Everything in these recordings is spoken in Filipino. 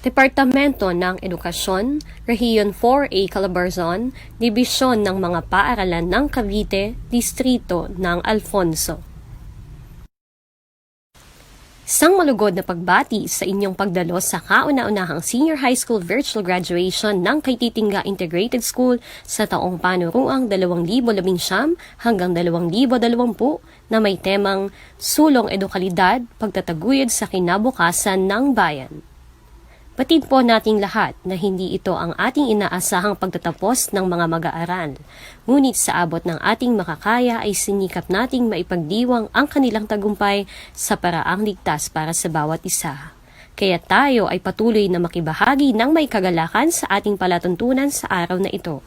Departamento ng Edukasyon, Rehiyon 4A Calabarzon, Dibisyon ng mga Paaralan ng Cavite, Distrito ng Alfonso. Isang malugod na pagbati sa inyong pagdalo sa kauna-unahang Senior High School Virtual Graduation ng Kaytitingga Integrated School sa taong panuruang 2019 hanggang 2020 na may temang Sulong Edukalidad, Pagtataguyod sa Kinabukasan ng Bayan. Batid po nating lahat na hindi ito ang ating inaasahang pagtatapos ng mga mag-aaral. Ngunit sa abot ng ating makakaya ay sinikap nating maipagdiwang ang kanilang tagumpay sa paraang ligtas para sa bawat isa. Kaya tayo ay patuloy na makibahagi ng may kagalakan sa ating palatuntunan sa araw na ito.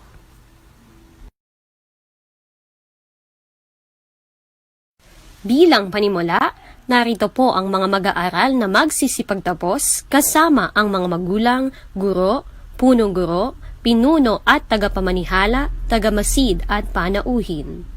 Bilang panimula, narito po ang mga mag-aaral na magsisipagtapos kasama ang mga magulang, guro, punong guro, pinuno at tagapamanihala, tagamasid at panauhin.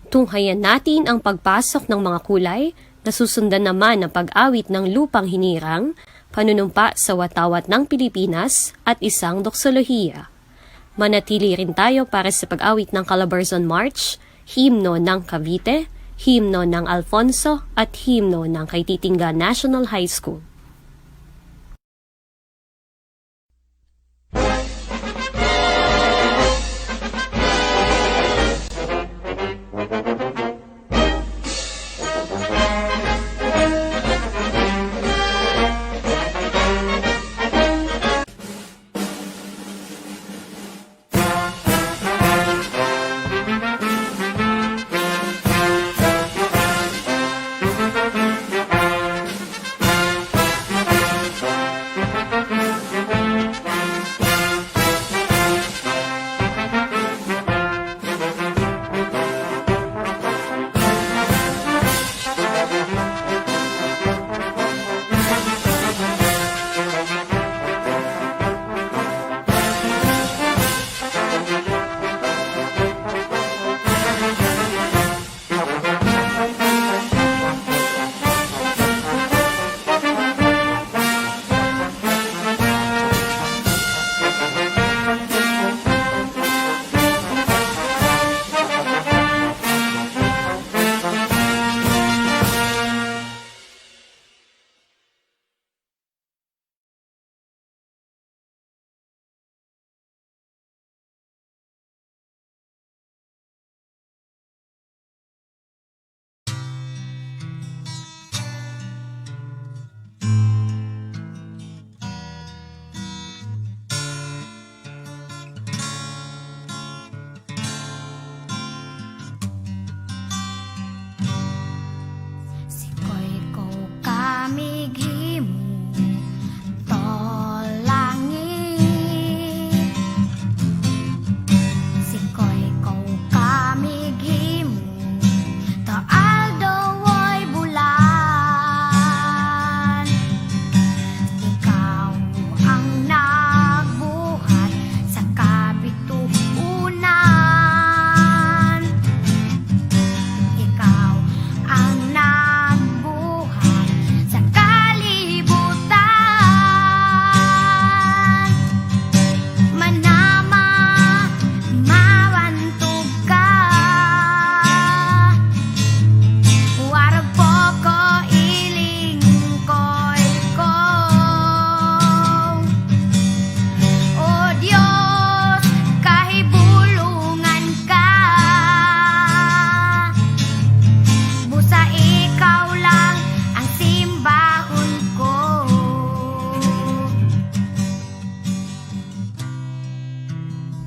Tunghayan natin ang pagpasok ng mga kulay, nasusundan naman ng pag-awit ng lupang hinirang, panunumpa sa watawat ng Pilipinas at isang doksolohiya. Manatili rin tayo para sa pag-awit ng Calabarzon March, himno ng Cavite, himno ng Alfonso at himno ng Kaititingga National High School.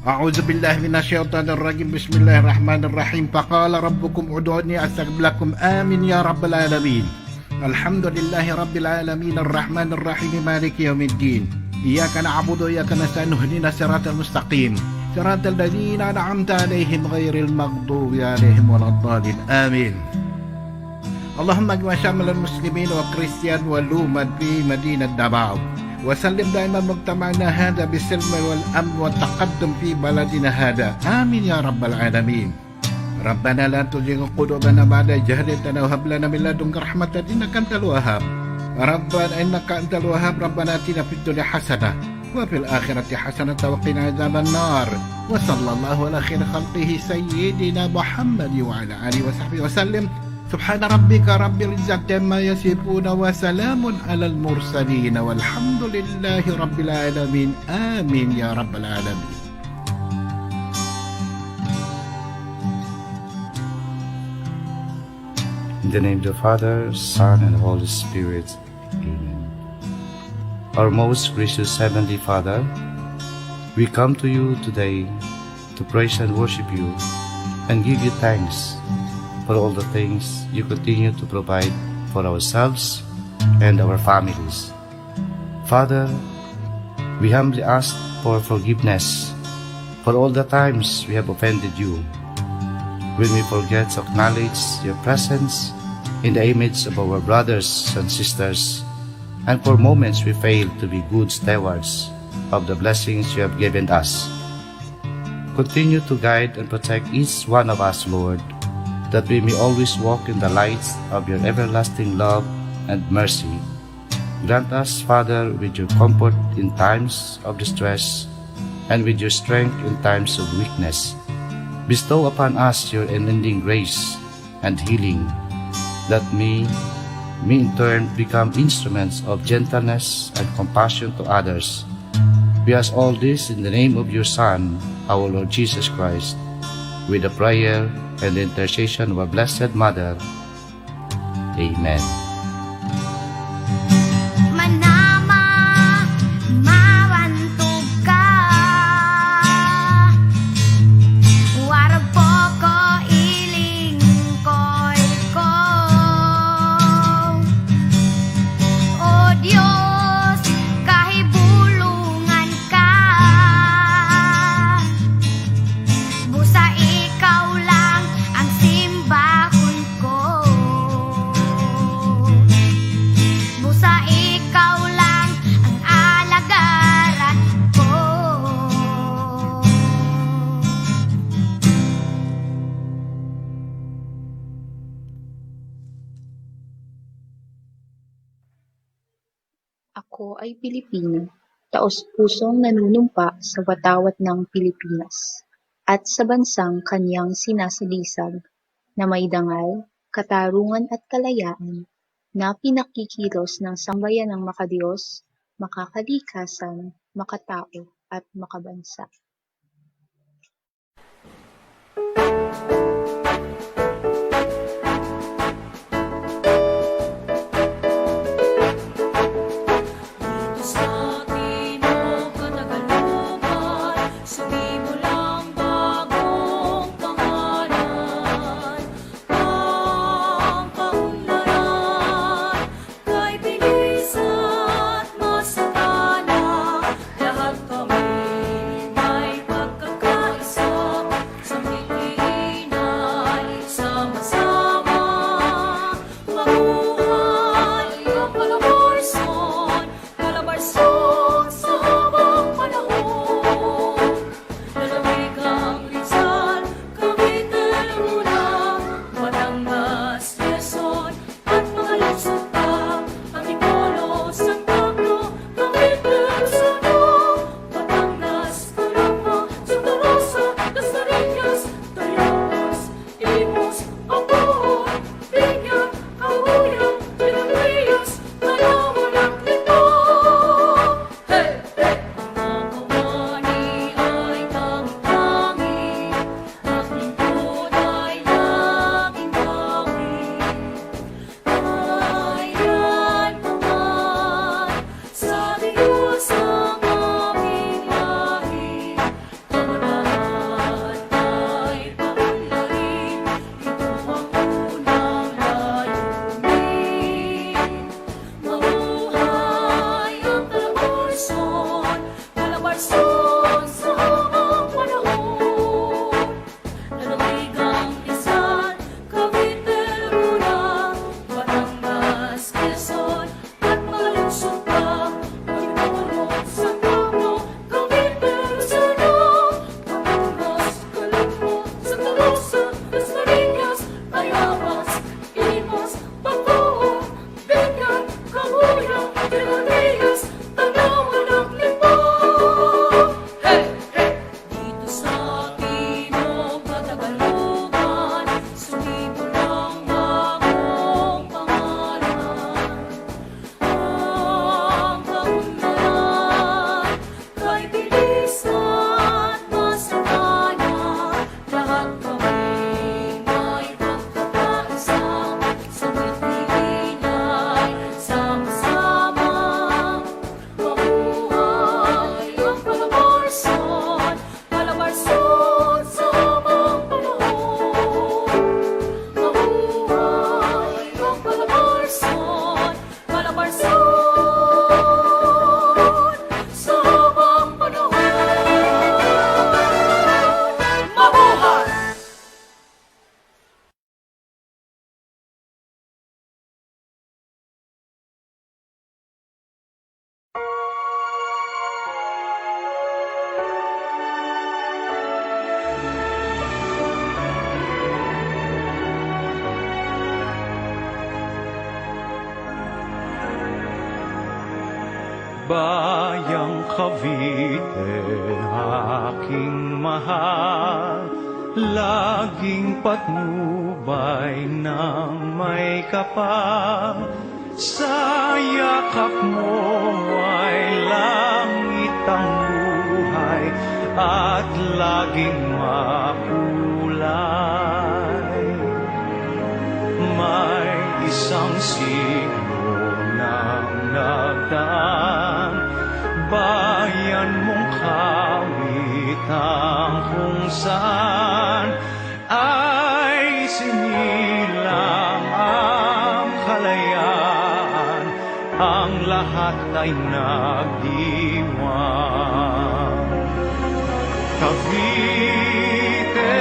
أعوذ بالله من الشيطان الرجيم بسم الله الرحمن الرحيم فقال ربكم ادعوني أستجب لكم آمين يا رب العالمين الحمد لله رب العالمين الرحمن الرحيم مالك يوم الدين إياك نعبد وإياك نستعين اهدنا الصراط المستقيم صراط الذين أنعمت عليهم غير المغضوب عليهم ولا الضالين آمين اللهم اجمع شامل المسلمين والكريستيان والأمم في مدينة دباو وسلم دائما مجتمعنا هذا بالسلم والأمن والتقدم في بلدنا هذا آمين يا رب العالمين ربنا لا تزغ قلوبنا بعد إذ هديتنا وهب لنا من لدنك رحمة إنك أنت الوهاب ربنا إنك أنت الوهاب ربنا آتنا في الدنيا حسنة وفي الآخرة حسنة وقنا عذاب النار وصلى الله على خير خلقه سيدنا محمد وعلى آله وصحبه وسلم سبحان ربك رب العزة عما يصفون وسلام على المرسلين والحمد لله رب العالمين آمين يا رب العالمين. In the name of the Father, Son, and Holy Spirit. Amen. Our most gracious Heavenly Father, we come to you today to praise and worship you and give you thanks for all the things you continue to provide for ourselves and our families. Father, we humbly ask for forgiveness for all the times we have offended you, when we forget to acknowledge your presence in the image of our brothers and sisters, and for moments we fail to be good stewards of the blessings you have given us. Continue to guide and protect each one of us, Lord, that we may always walk in the lights of your everlasting love and mercy. Grant us, Father, with your comfort in times of distress and with your strength in times of weakness. Bestow upon us your unending grace and healing, that we may in turn become instruments of gentleness and compassion to others. We ask all this in the name of your Son, our Lord Jesus Christ, with the prayer and the intercession of our Blessed Mother. Amen. Manama, mawantog ka. Warag po ko iling ko'y ko. O Diyos, kahibulungan ka. Busa ikaw lang ang simbahon ko. Busa ikaw lang ang alagaran ko. Ako ay Pilipino, taos-pusong nanunumpa sa watawat ng Pilipinas, at sa bansang kanyang sinasalisag, na may dangal, katarungan at kalayaan, na pinakikilos ng sambayanang makadiyos, makakalikasan, makatao at makabansa. Sa timog Katagalugan, sabi mo lang bagong pangalan. Ang kaunlaran kay bilis at masagana. Lahat kami may pagkakaisa, sa mikiinay sama-sama. Mabuhay ang Calabarzon, Calabarzon sa habang panahon. Lalamig ang Rizal, Cavite, Laguna, Batangas, Quezon, at mga lungsod pa. Antipolo, Santa Cruz, Cavite, Luzon, Batangas, Calapa, Santa Rosa, Las Marinas, Tayabas, Imus, Apo, Bayang Cavite, aking mahal, laging patnubay ng may kapal. Sa yakap mo ay langit ang buhay at laging makulay. May isang siglo nang nagdaan, bayan mong kawitan kung saan ay sinilang ang kalayaan, ang lahat ay nagdiwang. Cavite,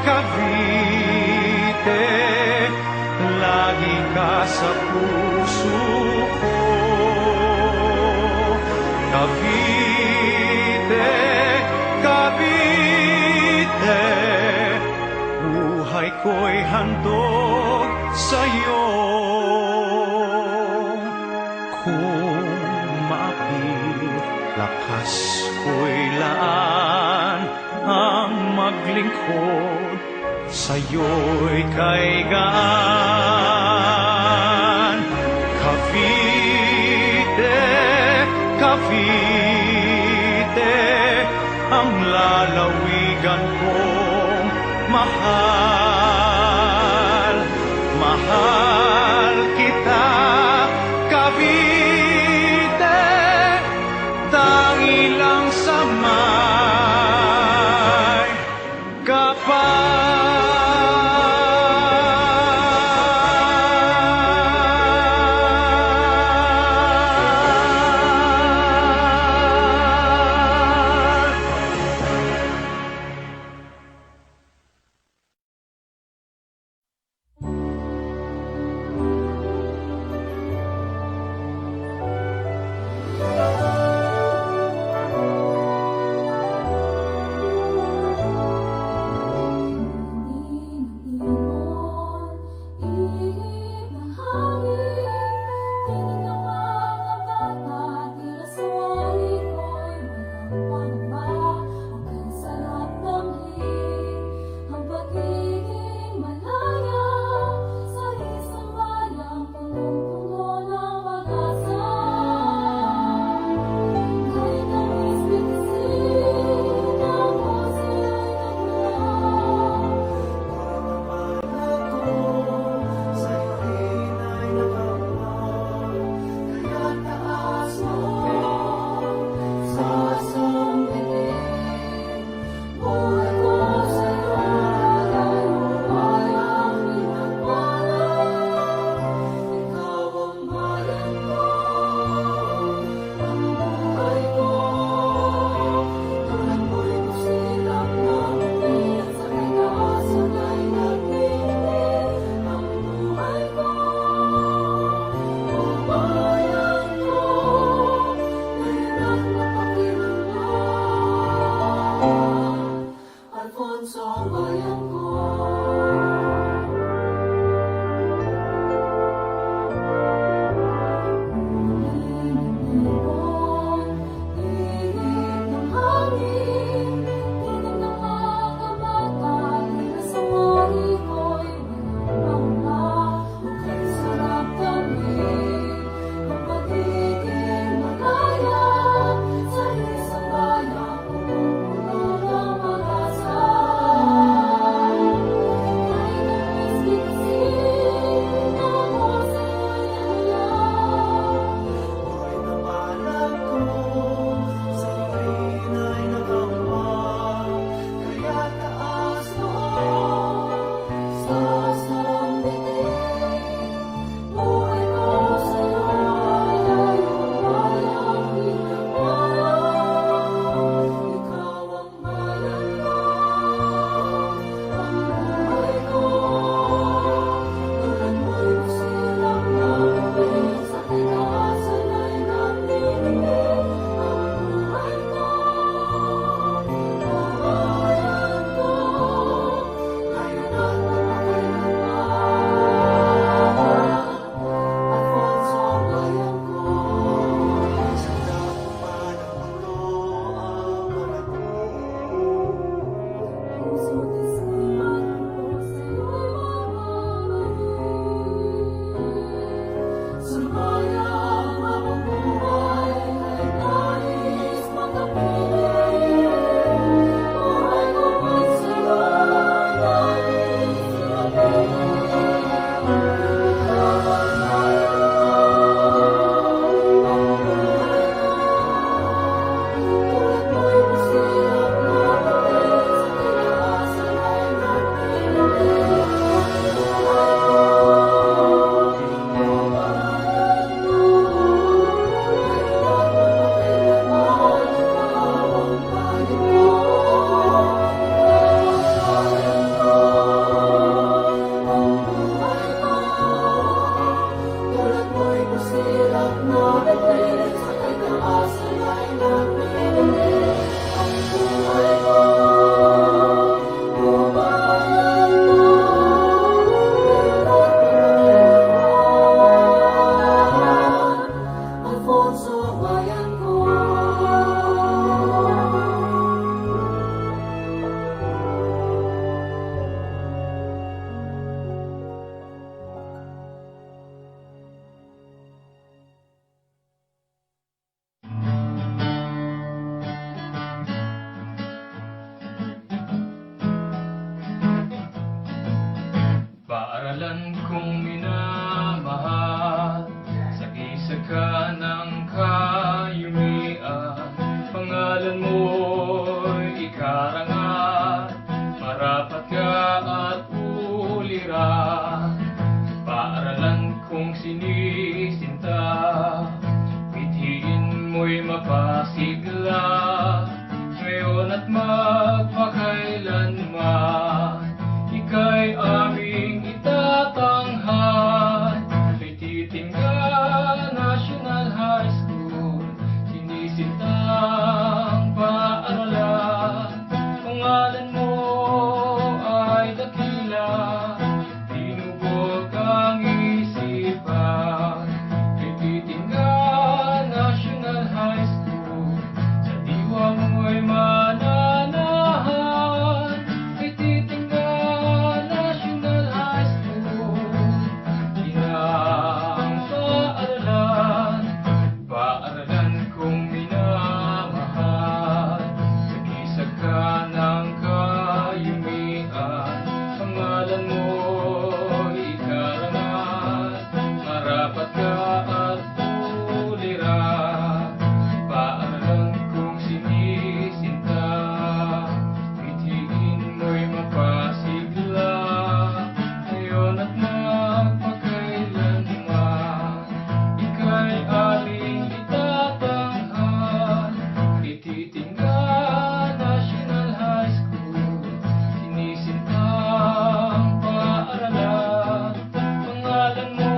Cavite, lagi ka sa puso ko. Cavite, Cavite, buhay ko'y handog sa'yo. Kung maapit, lakas ko'y laan ang maglingkod sa'yo'y kaigaan. Cavite, Cavite, ang lalawigan kong mahal. Mahal kita, Cavite, tangilang sa may kapal. Paaralan kong minamahal, sagisag ka ng kayumian. Pangalan mo'y ikarangal, marapat ka at uliran. Paaralan kong sinisinta, bithiin mo'y mapasigla, ngayon at magpakailanman. Ika'y aming itatanghal, kay Titingga National High School, sinisintang paaralan. Pangalan mo ay dakila, tinubog ang isipan, kay Titingga National High School, sa diwa mo'y mananahan. Kay Titingga National High School, ginang paaralan, paaralan kong minamahal, sagisag ka ng kayumian. Pangalan mo'y ikarangal, marapat ka at uliran. Paaralan kong sinisinta, bithiin mo'y mapasigla, ngayon at magpakailanman. Ika'y aming itatanghal, kay Titingga National High School, sinisintang paaralan. Pangalan mo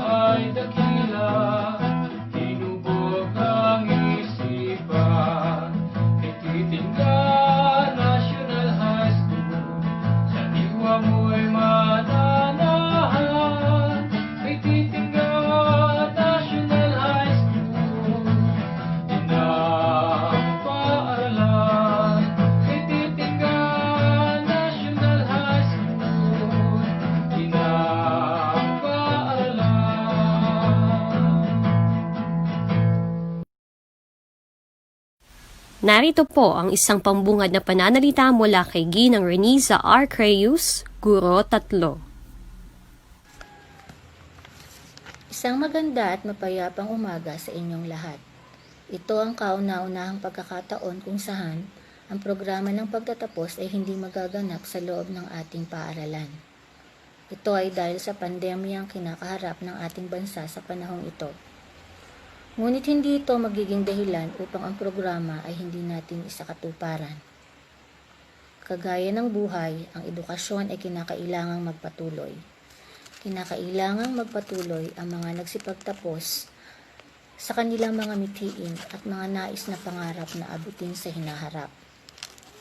ay dakila, tinubog ang isipan, kay Titingga National High School, sa diwa mo'y mananahan. Kay Titingga National High School, ginang paaralan. Kay Titingga National High School, ginang paaralan. Narito po ang isang pambungad na pananalita mula kay Ginang Reniza R. Creyus, Guro 3. Isang maganda at mapayapang umaga sa inyong lahat. Ito ang kauna-unahang pagkakataon kung saan ang programa ng pagtatapos ay hindi magaganap sa loob ng ating paaralan. Ito ay dahil sa pandemyang kinakaharap ng ating bansa sa panahong ito. Ngunit hindi ito magiging dahilan upang ang programa ay hindi natin isakatuparan. Kagaya ng buhay, ang edukasyon ay kinakailangang magpatuloy. Kinakailangang magpatuloy ang mga nagsipagtapos sa kanilang mga mithiin at mga nais na pangarap na abutin sa hinaharap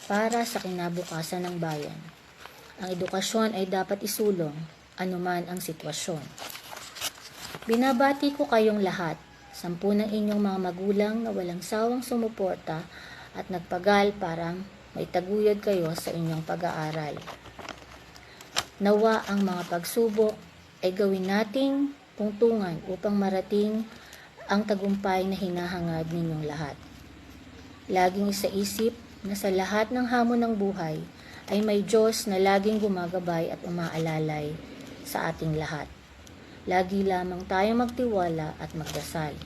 para sa kinabukasan ng bayan. Ang edukasyon ay dapat isulong anuman ang sitwasyon. Binabati ko kayong lahat, 10 ng inyong mga magulang na walang sawang sumuporta at nagpagal para maitaguyod kayo sa inyong pag-aaral. Nawa ang mga pagsubok ay gawin nating tungtungan upang marating ang tagumpay na hinahangad ninyong lahat. Laging isaisip na sa lahat ng hamon ng buhay ay may Diyos na laging gumagabay at umaalalay sa ating lahat. Lagi lamang tayo magtiwala at magdasal.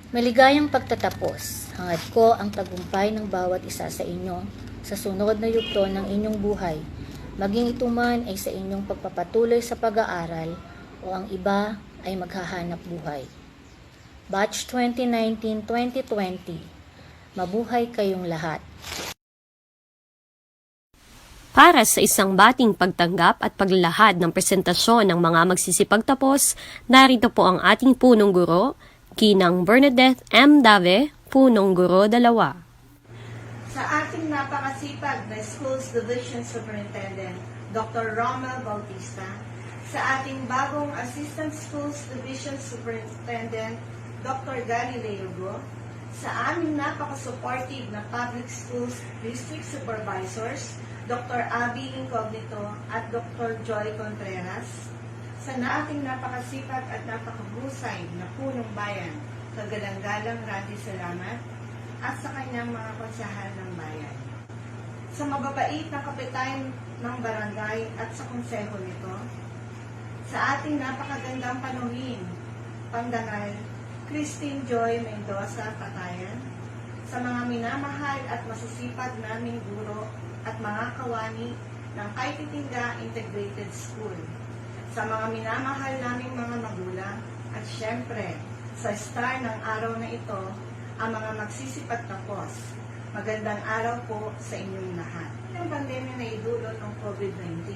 Maligayang pagtatapos, hangad ko ang tagumpay ng bawat isa sa inyo sa sunod na yugto ng inyong buhay, maging ito man ay sa inyong pagpapatuloy sa pag-aaral o ang iba ay maghahanap buhay. Batch 2019-2020, mabuhay kayong lahat. Para sa isang bating pagtanggap at paglalahad ng presentasyon ng mga magsisipagtapos, narito po ang ating punong guro, Ginang Bernadette M. Dave, punong guro 2. Sa ating napakasipag na Schools Division Superintendent, Dr. Romel Bautista, sa ating bagong Assistant Schools Division Superintendent, Dr. Galileo Go, sa aming napaka-supportive na Public Schools District Supervisors, Dr. Abby Incognito at Dr. Joy Contreras, sa ating napakasipag at napakahusay na punong bayan, kagalang-galang Randy Salamat, at sa kanyang mga konsehal ng bayan. Sa mababait na Kapitan ng barangay at sa konseho nito, sa ating napakagandang panuhin, Pangdangal, Christine Joy Mendoza Patayan, sa mga minamahal at masisipag naming guro at mga kawani ng Kaititingga Integrated School, sa mga minamahal naming mga magulang, at syempre, sa star ng araw na ito, ang mga magsisipagtapos. Magandang araw po sa inyong lahat. Ang pandemya na idulot ng COVID-19,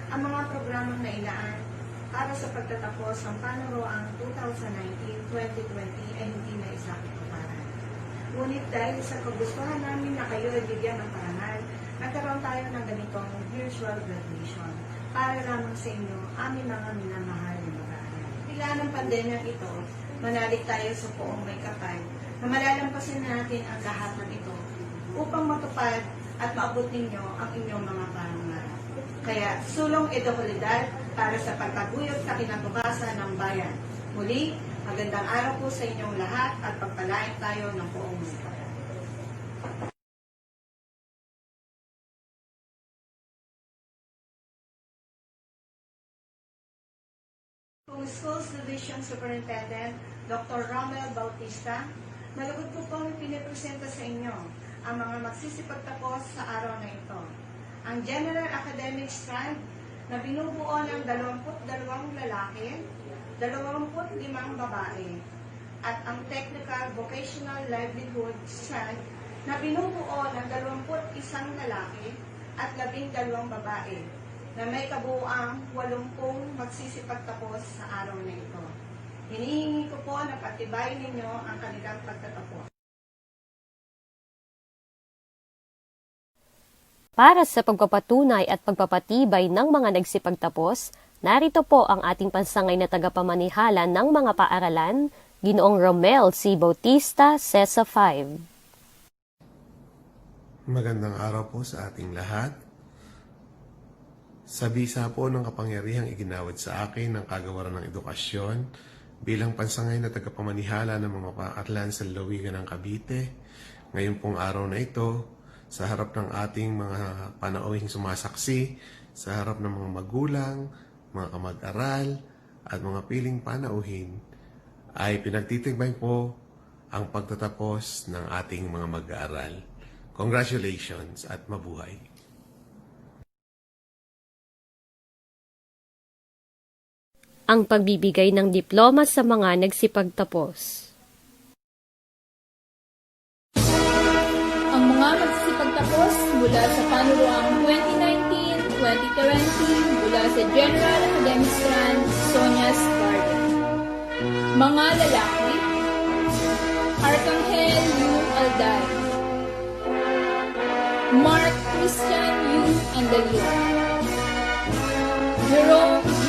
ang mga programang nailaan para sa pagtatapos ng panuroang 2019-2020 ay hindi na isakatuparan. Ngunit dahil sa kagustuhan namin na kayo ay bigyan ng parangal, nagkaroon tayo ng ganitong virtual graduation para lamang sa inyo, aming mga minamahal na mag-aaral. Bigla ng pandemyang ito, manalig tayo sa poong may kapal na malalampasin natin ang lahat ng ito upang matupad at maabot ninyo ang inyong mga pangarap. Kaya sulong edukalidad para sa pagkaguyod sa kinabukasan ng bayan. Muli, magandang araw po sa inyong lahat at pagpalain tayo ng poong may kapal. Kung Schools Division Superintendent Dr. Romel Bautista, malugod po pong pinipresenta sa inyo ang mga magsisipagtapos sa araw na ito. Ang General Academic Strand na binubuo ng 22 lalaki, 25 babae, at ang Technical Vocational Livelihood Strand na binubuo ng 21 lalaki at 12 babae, na may kabuuang 80 magsisipagtapos sa araw na ito. Hinihingi ko po na patibayin ninyo ang kanilang pagtatapos. Para sa pagpapatunay at pagpapatibay ng mga nagsipagtapos, narito po ang ating pansangay na tagapamanihala ng mga paaralan, Ginoong Romel C. Bautista, CESA 5. Magandang araw po sa ating lahat. Sa bisa po ng kapangyarihang iginawad sa akin ng Kagawaran ng Edukasyon bilang pansangay na tagapamanihala ng mga paaralan sa lalawigan ng Cavite, ngayon pong araw na ito, sa harap ng ating mga panauhing sumasaksi, sa harap ng mga magulang, mga kamag-aral, at mga piling panauhin, ay pinagtitigbay po ang pagtatapos ng ating mga mag-aaral. Congratulations at mabuhay! Ang pagbibigay ng diploma sa mga nagsipagtapos. Ang mga magsisipagtapos mula sa panuroang 2019-2020 mula sa General Academic Strand, Sonia's Garden. Mga lalaki, Arcangel U. Alday, Mark Christian U. Andalio, Jerome G.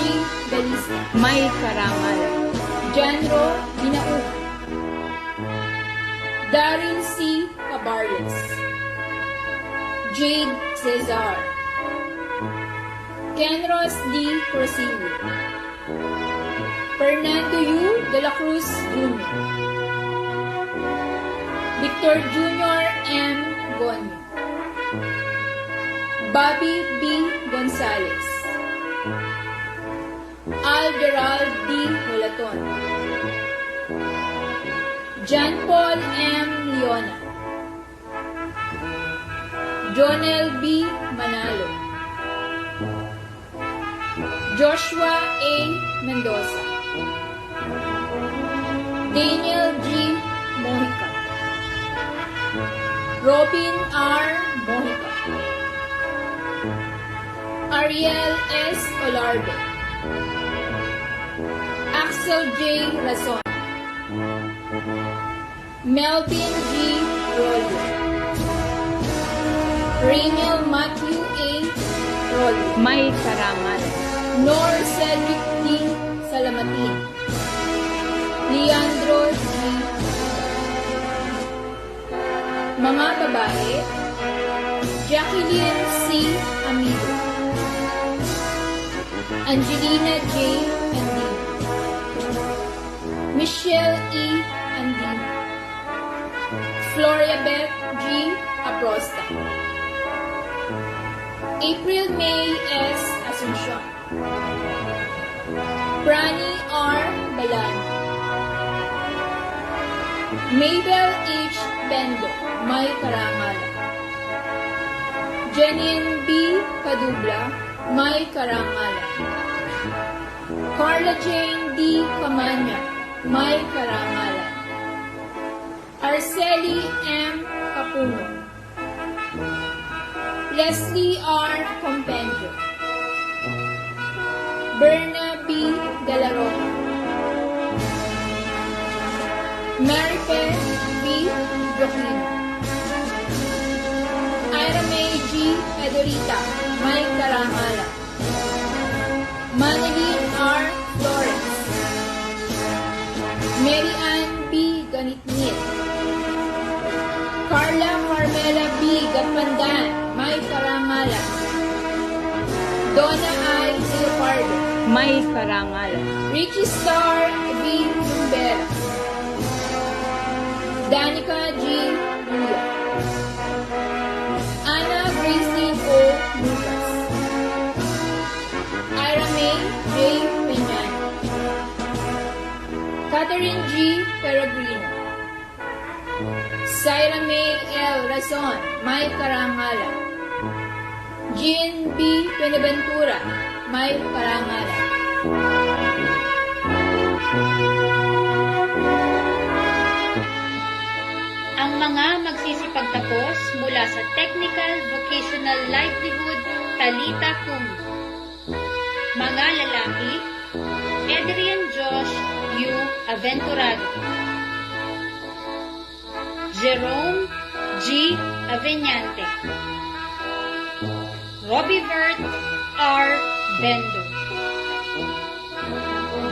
Belisa, May Karangal, Janro Binaug, Darin C. Cabarles, Jade Cesar, Kenros D. Corsillo, Fernando U. de la Cruz Jr., Victor Jr. M. Gonyo, Bobby B. Gonzalez, Algerald D. Holaton, John Paul M. Leona, Jonel B. Manalo, Joshua A. Mendoza, Daniel G. Mojica, Robin R. Mojica, Ariel S. Olarbe, Axel J. Razon, Melvin G. Rollo, Rainiel Matthew A. Rollo, May Karangal, Nor Cedric D. Salamatin, Leandro G. Mga babae, Jacqueline C. Amigo, Angelina J. Andino, Michelle E. Andino, Floria Beth G. Aprosta, April May S. Asuncion. Prani R. Balan. Mabel H. Bendo, may karangalan. Janine B. Kadubla, may karangalan. Carla Jane D. Camanya, may karangalan. Arceli M. Capuno. Leslie R. Compendio. Berna B. De La Roca. Maripe B. Broquino. Ira May G. Edorita, may karangalan. Manilyn R. Flores. Mary Ann B. Ganitnit. Carla Carmela B. Gatpandan, may karangalan. Donna I. Leopardo, may karangalan. Richie Star B. Zumbera. Danica G. Luya. Ana Gracie O. Lucas. Ira May J. Peñan. Catherine G. Peregrino. Syra May L. Razon, may karangalan. Jean B. Benaventura, may karangalan. Ang mga magsisipagtapos mula sa Technical Vocational Livelihood Talita Kum. Mga lalaki, Adrian Josh U. Aventurado. Jerome G. Aveñante. Robbie Vert R. Bendo.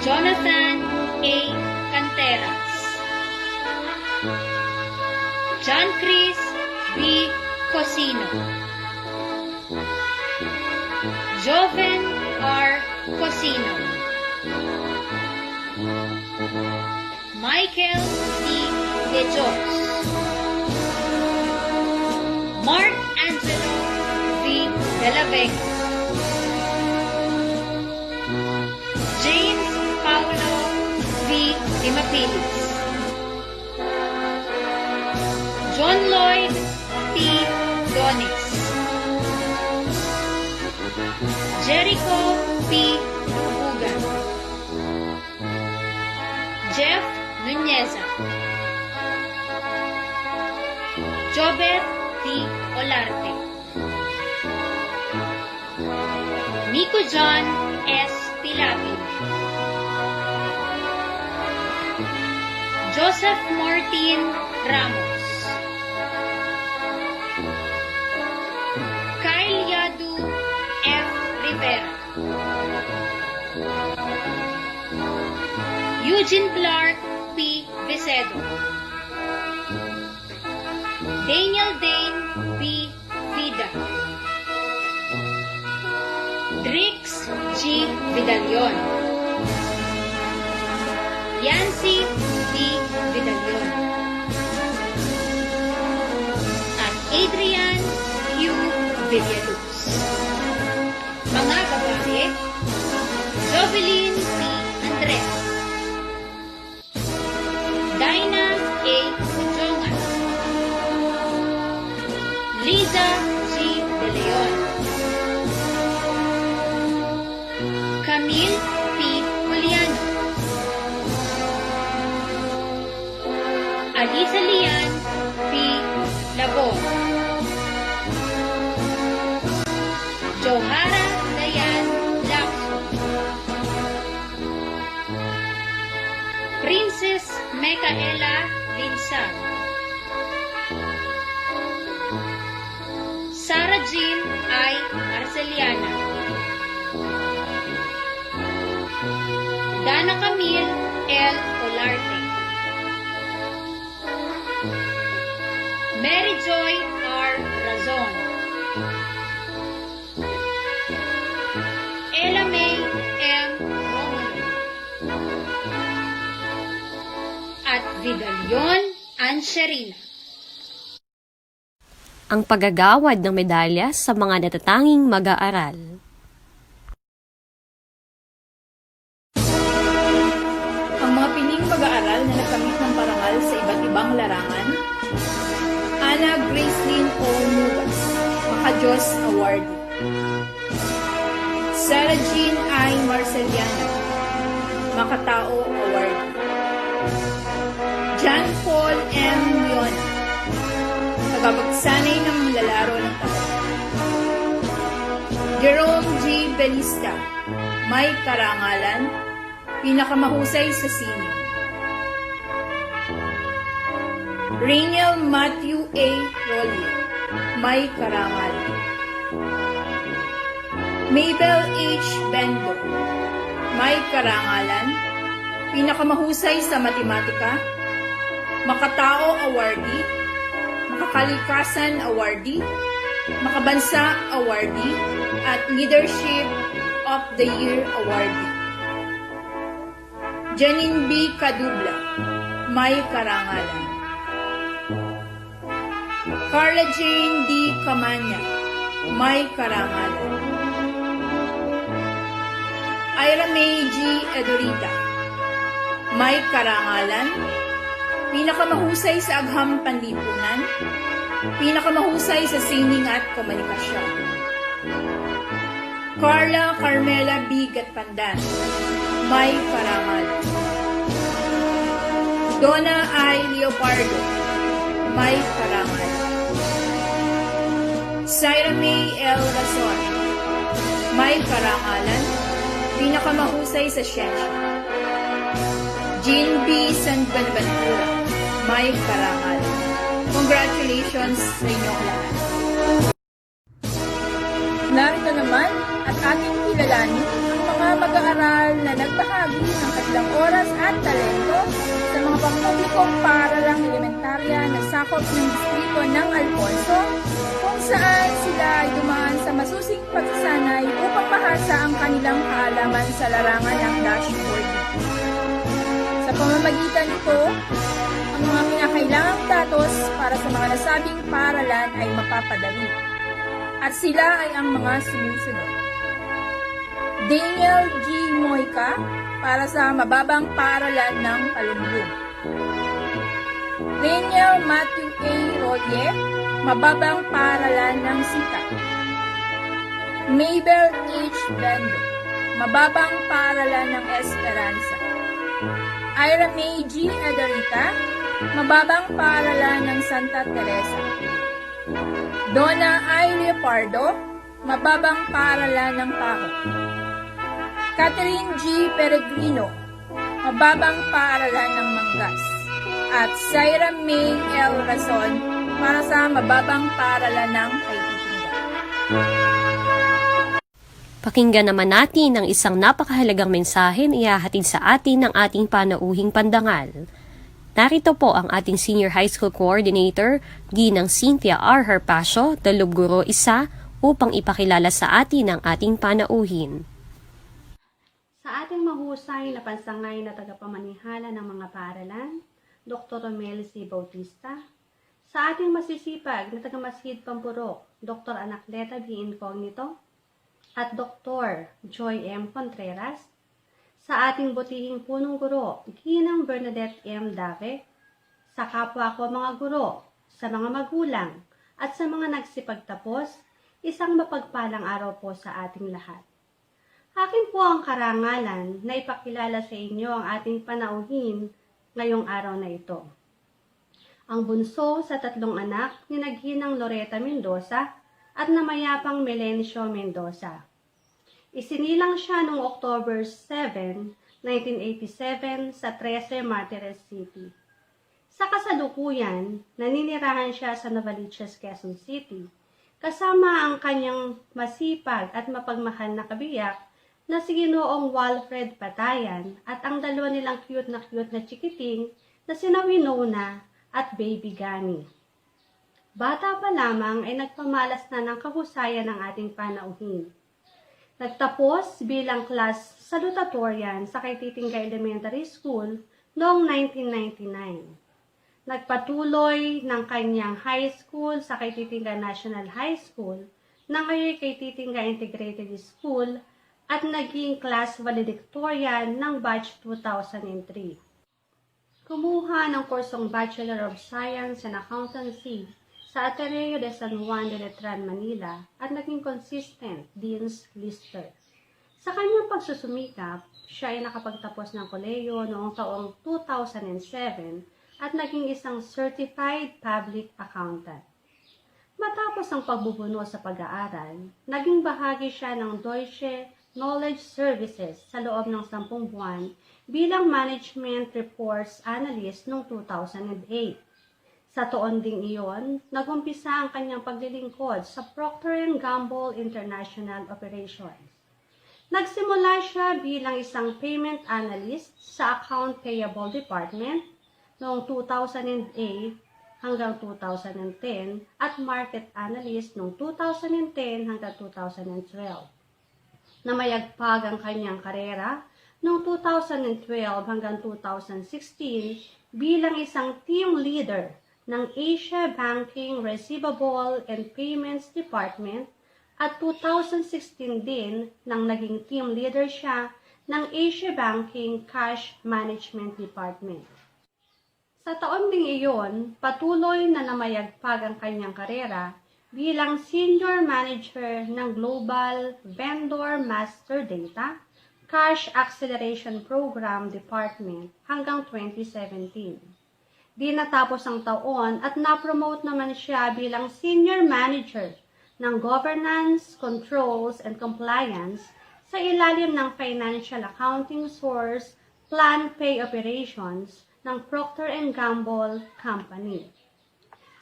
Jonathan A. Canteras. John Chris B. Cosino. Joven R. Cosino. Michael D. De Jos. Mark Angelo V. De La Vega. James Paulo V. Dimapilis. John Lloyd T. Donis. Jericho P. Ugan. Jeff Nuneza. Jobert T. Olarte. Nico John S. Pilapi. Joseph Martin Ramos. Kyle Yadu F. Rivera. Eugene Clark P. Vicedo. Daniel Dane B. Vida. Drix G. Vidalion. Yancy D. Vidalion. At Adrian Q. Villaluz. Mga babae, Jovelyn P. Andres. Dinah A. Ujongan. Liza G. De Leon. Camille P. Juliano. Alisa Lian P. Labor. Johara Dayan Lacso. Princess Micaela Vinsal. Sarah Jean I. Arceliana. Dana Camille L. Olarte. Mary Joy R. Razon. Ella May M. Romulo. At Vidalion Ansherina. ang paggagawad ng medalya sa mga natatanging mag-aaral. Ang mga piling mag-aaral na nagkamit ng parangal sa iba't ibang larangan: Ana Gracelyn O. Mugas, Maka-Diyos Awardee. Sarah Jean I. Marceliana, Makatao Awardee. John Paul M. Leona, tagapagsanay ng mga lalaro ng taon. Jerome G. Belista, may karangalan, pinakamahusay sa sining. Rainiel Matthew A. Rollier, may karangalan. Mabel H. Bendo, may karangalan, pinakamahusay sa matematika, Makatao Awardee, Makakalikasan Awardee, Makabansa Awardee, at Leadership of the Year Awardee. Janine B. Kadubla, may karangalan. Carla Jane D. Camanya, may karangalan. Ira May G. Edorita, may karangalan, pinakamahusay sa agham panlipunan, pinakamahusay sa sining at komunikasyon. Carla Carmela B. Gatpandan, may karangalan. Donna I. Leopardo, may karangalan. Syra May L. Razon, may karangalan, pinakamahusay sa siyensya. Jean B. San Buenaventura, may karangalan. Congratulations sa inyong lahat. Narito naman at ating kilalanin ang mga mag-aaral na nagbahagi ng kanilang oras at talento sa mga pampublikong paaralang elementarya na sakop ng distrito ng Alfonso, kung saan sila ay dumaan sa masusing pagsasanay upang mahasa ang kanilang kaalaman sa larangan ng dashboard. Sa pamamagitan nito, ang mga kinakailangang datos para sa mga nasabing paaralan ay mapapadali. At sila ay ang mga sumusunod. Daniel G. Moica para sa mababang paaralan ng Palumlum. Daniel Matthew A. Rollier, mababang paaralan ng Sita. Mabel H. Bendo, mababang paaralan ng Esperanza. Ira May G. Edorita, mababang paaralan ng Santa Teresa. Donna I. Leopardo, mababang paaralan ng Paho. Catherine G. Peregrino, mababang paaralan ng Mangas. At Syra May L. Razon para sa mababang paaralan ng Kaititinga. Pakinggan naman natin ang isang napakahalagang mensahe na ihahatid sa atin ng ating panauhing pandangal. Narito po ang ating Senior High School Coordinator, Ginang Cynthia R. Harpacio, Dalubguro 1, upang ipakilala sa atin ang ating panauhin. Sa ating mahusay na pansangay na tagapamanihala ng mga paaralan, Dr. Romel C. Bautista, sa ating masisipag na tagamasid Pampurok, Dr. Anacleta B. Incognito, at Dr. Joy M. Contreras, sa ating butihing punong guro, Ginang Bernadette M. Dave, sa kapwa ko mga guro, sa mga magulang, at sa mga nagsipagtapos, isang mapagpalang araw po sa ating lahat. Akin po ang karangalan na ipakilala sa inyo ang ating panauhin ngayong araw na ito. Ang bunso sa 3 anak ni Ginang Loretta Mendoza at namayapang Melencio Mendoza. Isinilang siya noong October 7, 1987 sa 13 Martires City. Sa kasalukuyan, naninirahan siya sa Novaliches, Quezon City, kasama ang kanyang masipag at mapagmahal na kabiyak na si Ginoong Walfred Patayan at ang dalawa nilang cute na chikiting na sina Winona at Baby Gani. Bata pa lamang ay nagpamalas na ng kahusayan ng ating panauhin. Nagtapos bilang class salutatorian sa Kaititingga Elementary School noong 1999. Nagpatuloy ng kanyang high school sa Kaytitingga National High School na ngayon Kaytitingga Integrated School at naging class valedictorian ng batch 2003. Kumuha ng kursong Bachelor of Science in Accountancy sa Ateneo de San Juan de Letran, Manila at naging consistent Dean's Lister. Sa kanyang pagsusumikap, siya ay nakapagtapos ng kolehiyo noong taong 2007 at naging isang certified public accountant. Matapos ang pagbubuno sa pag-aaral, naging bahagi siya ng Deutsche Knowledge Services sa loob ng 10 buwan bilang Management Reports Analyst noong 2008. Sa taon ding iyon, nagumpisa ang kanyang paglilingkod sa Procter & Gamble International Operations. Nagsimula siya bilang isang payment analyst sa Account Payable Department noong 2008 hanggang 2010 at market analyst noong 2010 hanggang 2012. Namayagpag ang kanyang karera noong 2012 hanggang 2016 bilang isang team leader ng Asia Banking Receivable and Payments Department at 2016 din nang naging team leader siya ng Asia Banking Cash Management Department. Sa taon ding iyon, patuloy na namayagpag ang kanyang karera bilang Senior Manager ng Global Vendor Master Data Cash Acceleration Program Department hanggang 2017. Di natapos ang taon at na-promote naman siya bilang Senior Manager ng Governance, Controls, and Compliance sa ilalim ng Financial Accounting Source Plan Pay Operations ng Procter & Gamble Company.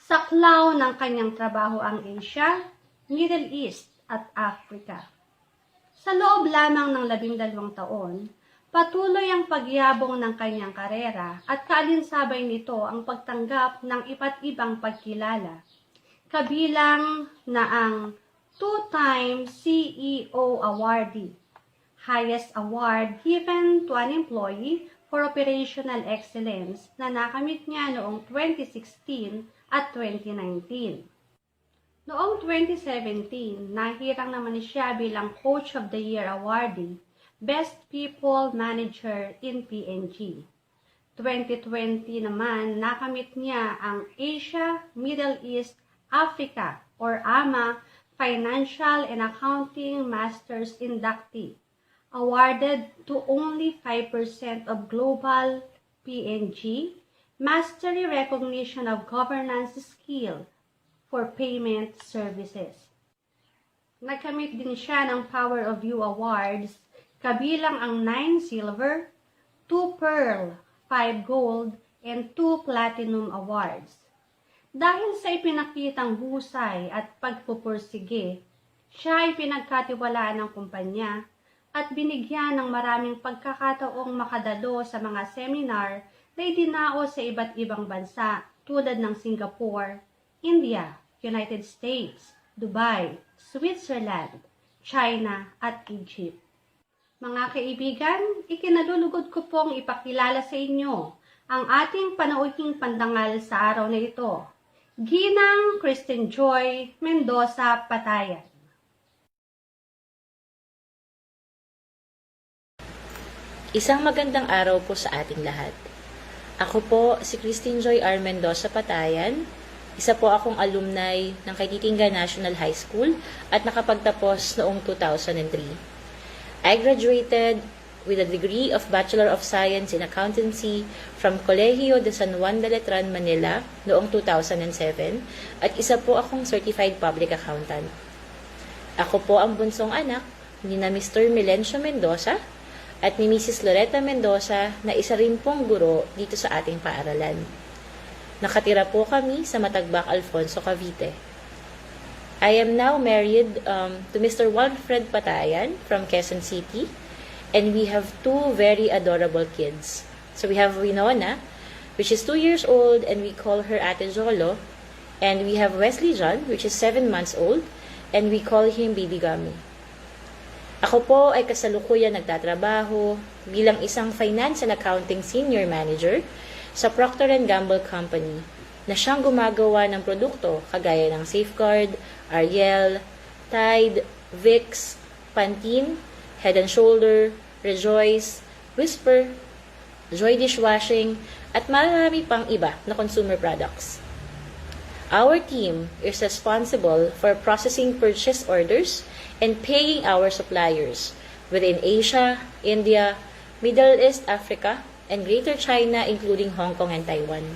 Saklaw ng kanyang trabaho ang Asia, Middle East at Africa. Sa loob lamang ng 12 taon, patuloy ang pagyabong ng kanyang karera at kaalinsabay nito ang pagtanggap ng iba't ibang pagkilala, kabilang na ang 2-time CEO awardee, highest award given to an employee for operational excellence na nakamit niya noong 2016 at 2019. Noong 2017, nahirang naman siya bilang Coach of the Year awardee, Best People Manager in P&G. 2020 naman, nakamit niya ang Asia, Middle East, Africa or AMA Financial and Accounting Masters Inductee, awarded to only 5% of global P&G Mastery Recognition of Governance Skill for Payment Services. Nagkamit din siya ng Power of You Awards, kabilang ang 9 silver, 2 pearl, 5 gold, and 2 platinum awards. Dahil sa ipinakitang husay at pagpupursige, siya ay pinagkatiwalaan ng kumpanya at binigyan ng maraming pagkakataong makadalo sa mga seminar na idinao sa iba't ibang bansa tulad ng Singapore, India, United States, Dubai, Switzerland, China at Egypt. Mga kaibigan, ikinalulugod ko pong ipakilala sa inyo ang ating panauhing pandangal sa araw na ito. Ginang Kristen Joy Mendoza Patayan. Isang magandang araw po sa ating lahat. Ako po si Kristen Joy R. Mendoza Patayan. Isa po akong alumni ng Kaytitingga National High School at nakapagtapos noong 2003. I graduated with a degree of Bachelor of Science in Accountancy from Colegio de San Juan de Letran, Manila noong 2007 at isa po akong Certified Public Accountant. Ako po ang bunsong anak ni na Mr. Milencio Mendoza at ni Mrs. Loretta Mendoza na isa rin pong guro dito sa ating paaralan. Nakatira po kami sa Matagbak, Alfonso, Cavite. I am now married to Mr. Walfred Patayan from Quezon City, and we have 2 very adorable kids. So we have Winona, which is 2 years old, and we call her Ate Jolo. And we have Wesley John, which is 7 months old, and we call him Baby Gummy. Ako po ay kasalukuyan nagtatrabaho bilang isang Financial Accounting Senior Manager sa Procter & Gamble Company na siyang gumagawa ng produkto kagaya ng Safeguard, Ariel, Tide, Vicks, Pantene, Head & Shoulder, Rejoice, Whisper, Joy Dishwashing, at marami pang iba na consumer products. Our team is responsible for processing purchase orders and paying our suppliers within Asia, India, Middle East, Africa, and Greater China including Hong Kong and Taiwan.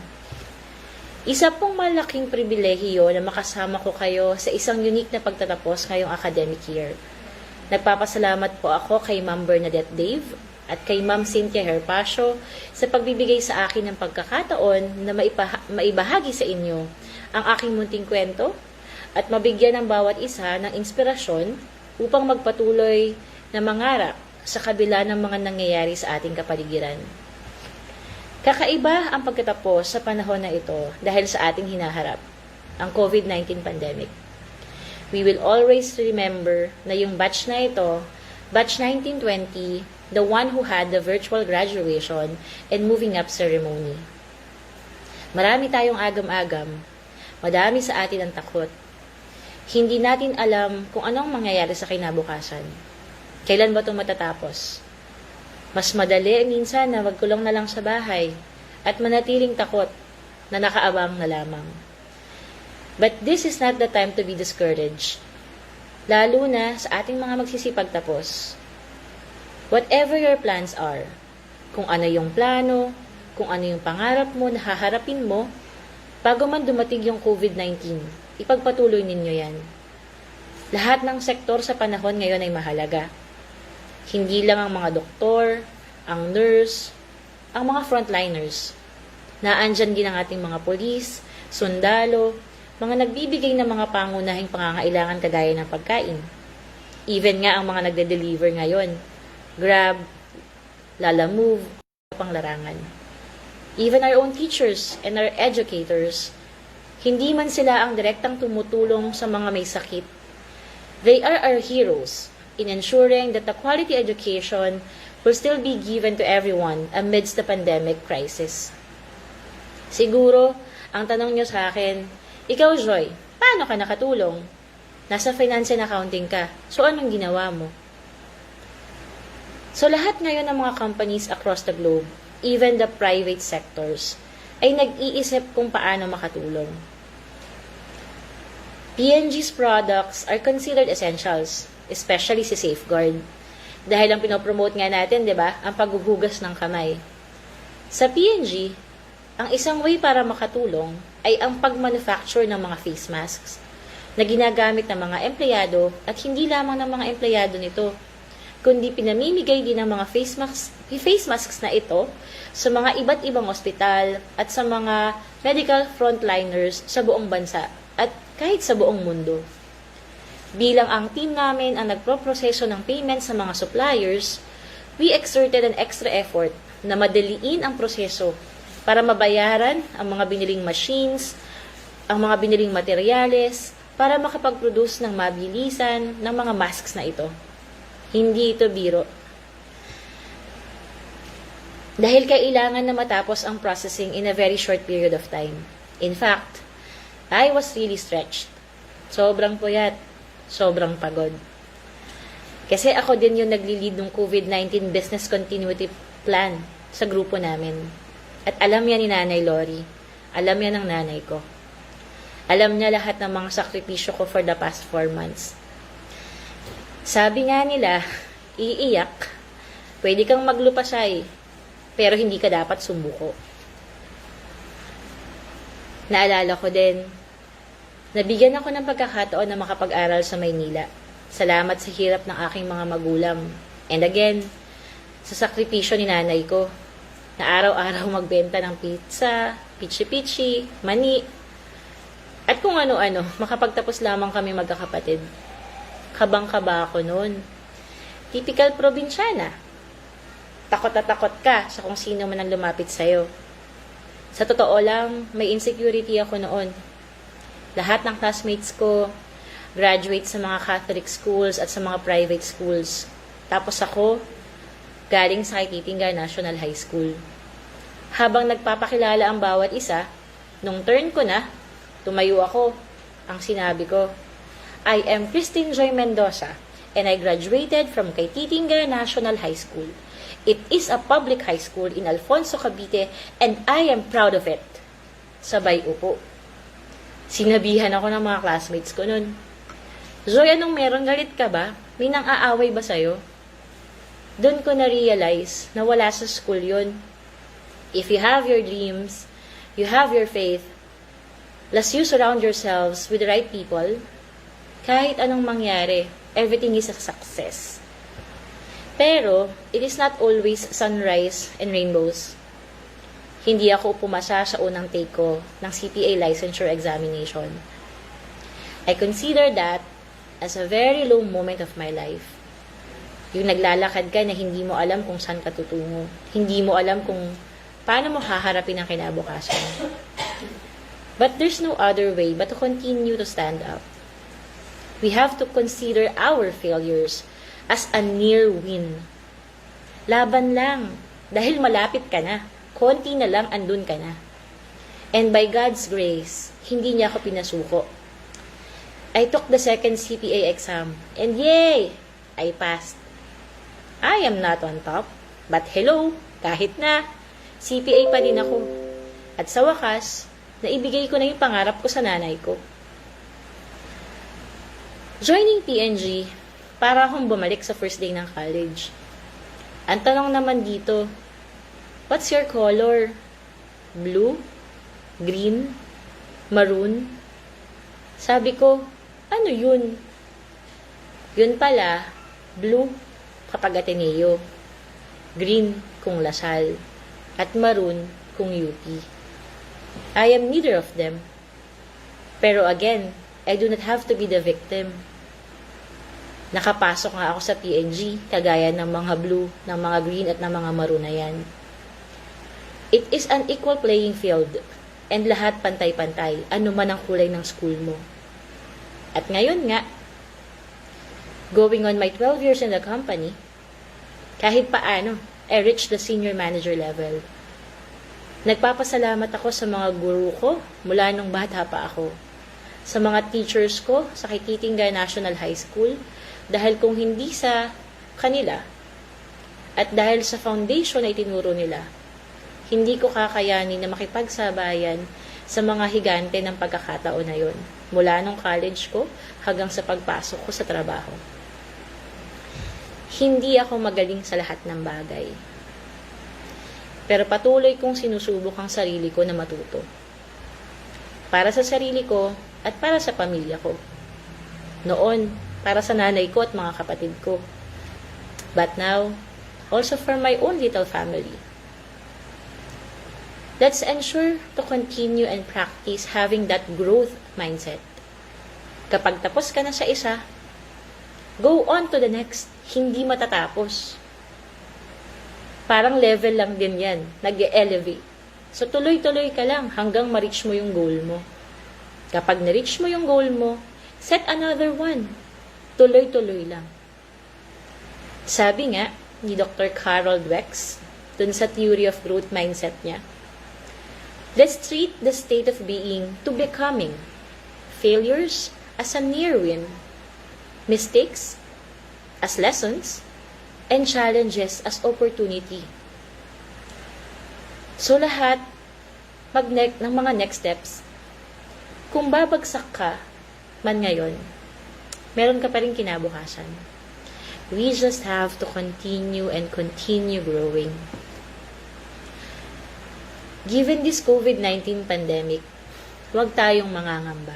Isa pong malaking pribilehiyo na makasama ko kayo sa isang unique na pagtatapos ngayong academic year. Nagpapasalamat po ako kay Ma'am Bernadette Dave at kay Ma'am Cynthia Herpacio sa pagbibigay sa akin ng pagkakataon na maibahagi sa inyo ang aking munting kwento at mabigyan ng bawat isa ng inspirasyon upang magpatuloy na mangarap sa kabila ng mga nangyayari sa ating kapaligiran. Kakaiba ang pagkatapos sa panahon na ito dahil sa ating hinaharap, ang COVID-19 pandemic. We will always remember na yung batch na ito, batch 1920, the one who had the virtual graduation and moving up ceremony. Marami tayong agam-agam, madami sa atin ang takot. Hindi natin alam kung anong mangyayari sa kinabukasan. Kailan ba ito matatapos? Mas madali minsan na magkulong na lang sa bahay at manatiling takot na nakaabang na lamang. But this is not the time to be discouraged. Lalo na sa ating mga magsisipagtapos. Whatever your plans are, kung ano yung plano, kung ano yung pangarap mo na haharapin mo, bago man dumating yung COVID-19, ipagpatuloy ninyo yan. Lahat ng sektor sa panahon ngayon ay mahalaga. Hindi lang ang mga doktor, ang nurse, ang mga frontliners. Naandyan din ang ating mga polis, sundalo, mga nagbibigay ng mga pangunahing pangangailangan kagaya ng pagkain. Even nga ang mga nagde-deliver ngayon, Grab, Lalamove, panglarangan. Even our own teachers and our educators, hindi man sila ang direktang tumutulong sa mga may sakit. They are our heroes in ensuring that the quality education will still be given to everyone amidst the pandemic crisis. Siguro, ang tanong nyo sa akin, ikaw Joy, paano ka nakatulong? Nasa finance and accounting ka, so anong ginawa mo? So lahat ngayon ng mga companies across the globe, even the private sectors, ay nag-iisip kung paano makatulong. P&G's products are considered essentials, especially si Safeguard. Dahil ang pinopromote nga natin, di ba, ang paghuhugas ng kamay. Sa P&G, ang isang way para makatulong ay ang pag-manufacture ng mga face masks na ginagamit ng mga empleyado at hindi lamang ng mga empleyado nito, kundi pinamimigay din ng mga face masks na ito sa mga iba't ibang ospital at sa mga medical frontliners sa buong bansa at kahit sa buong mundo. Bilang ang team namin ang nagproproseso ng payment sa mga suppliers, we exerted an extra effort na madaliin ang proseso para mabayaran ang mga biniling machines, ang mga biniling materyales, para makapag-produce ng mabilisan ng mga masks na ito. Hindi ito biro. Dahil kailangan na matapos ang processing in a very short period of time. In fact, I was really stretched. Sobrang puyat. Sobrang pagod. Kasi ako din yung nagli-lead ng COVID-19 Business Continuity Plan sa grupo namin. At alam yan ni Nanay Lori. Alam yan ng nanay ko. Alam niya lahat ng mga sakripisyo ko for the past 4 months. Sabi nga nila, iiyak, pwede kang maglupasay, pero hindi ka dapat sumuko. Naalala ko din, nabigyan ako ng pagkakataon na makapag-aral sa Maynila. Salamat sa hirap ng aking mga magulang. And again, sa sakripisyo ni nanay ko, na araw-araw magbenta ng pizza, pichi-pichi, mani, at kung ano-ano, makapagtapos lamang kami magkakapatid. Kabang-kaba ako noon. Typical probinsyana. Takot na takot ka sa kung sino man ang lumapit sa'yo. Sa totoo lang, may insecurity ako noon. Lahat ng classmates ko, graduate sa mga Catholic schools at sa mga private schools. Tapos ako, galing sa Kititinga National High School. Habang nagpapakilala ang bawat isa, nung turn ko na, tumayo ako. Ang sinabi ko, I am Christine Joy Mendoza and I graduated from Kaititinga National High School. It is a public high school in Alfonso, Cavite and I am proud of it. Sabay upo. Sinabihan ako ng mga classmates ko nun. Joy, anong meron? Galit ka ba? May nang-aaway ba sa'yo? Doon ko na-realize na wala sa school yun. If you have your dreams, you have your faith, plus you surround yourselves with the right people, kahit anong mangyari, everything is a success. Pero, it is not always sunrise and rainbows. Hindi ako pumasa sa unang take ko ng CPA licensure examination. I consider that as a very low moment of my life. Yung naglalakad ka na hindi mo alam kung saan ka tutungo. Hindi mo alam kung paano mo haharapin ang kinabukasan. But there's no other way but to continue to stand up. We have to consider our failures as a near win. Laban lang, dahil malapit ka na. Konti na lang, andun ka na. And by God's grace, hindi niya ako pinasuko. I took the second CPA exam, and yay! I passed. I am not on top, but hello, kahit na, CPA pa din ako. At sa wakas, naibigay ko na yung pangarap ko sa nanay ko. Joining PNG, para akong bumalik sa first day ng college. Ang tanong naman dito, what's your color? Blue? Green? Maroon? Sabi ko, ano yun? Yun pala, blue kapag Ateneo, green kung Lasal, at maroon kung UP. I am neither of them. Pero again, I do not have to be the victim. Nakapasok nga ako sa PNG, kagaya ng mga blue, ng mga green at ng mga maroon na yan. It is an equal playing field, and lahat pantay-pantay, ano man ang kulay ng school mo. At ngayon nga, going on my 12 years in the company, kahit paano, I reached the senior manager level. Nagpapasalamat ako sa mga guru ko mula nung bata pa ako. Sa mga teachers ko sa Kaititinga National High School, dahil kung hindi sa kanila, at dahil sa foundation na itinuro nila, hindi ko kakayanin na makipagsabayan sa mga higante ng pagkakataon na yon, mula nung college ko hanggang sa pagpasok ko sa trabaho. Hindi ako magaling sa lahat ng bagay. Pero patuloy kong sinusubok ang sarili ko na matuto. Para sa sarili ko at para sa pamilya ko. Noon, para sa nanay ko at mga kapatid ko. But now, also for my own little family. Let's ensure to continue and practice having that growth mindset. Kapag tapos ka na sa isa, go on to the next. Hindi matatapos. Parang level lang din yan. Nag-elevate. So, tuloy-tuloy ka lang hanggang ma-reach mo yung goal mo. Kapag na-reach mo yung goal mo, set another one. Tuloy-tuloy lang. Sabi nga ni Dr. Carol Dweck, dun sa theory of growth mindset niya, let's treat the state of being to becoming. Failures as a near win. Mistakes as lessons, and challenges as opportunity. So lahat ng mga next steps, kung babagsak ka man ngayon, meron ka pa rin kinabukasan. We just have to continue and continue growing. Given this COVID-19 pandemic, huwag tayong mangangamba.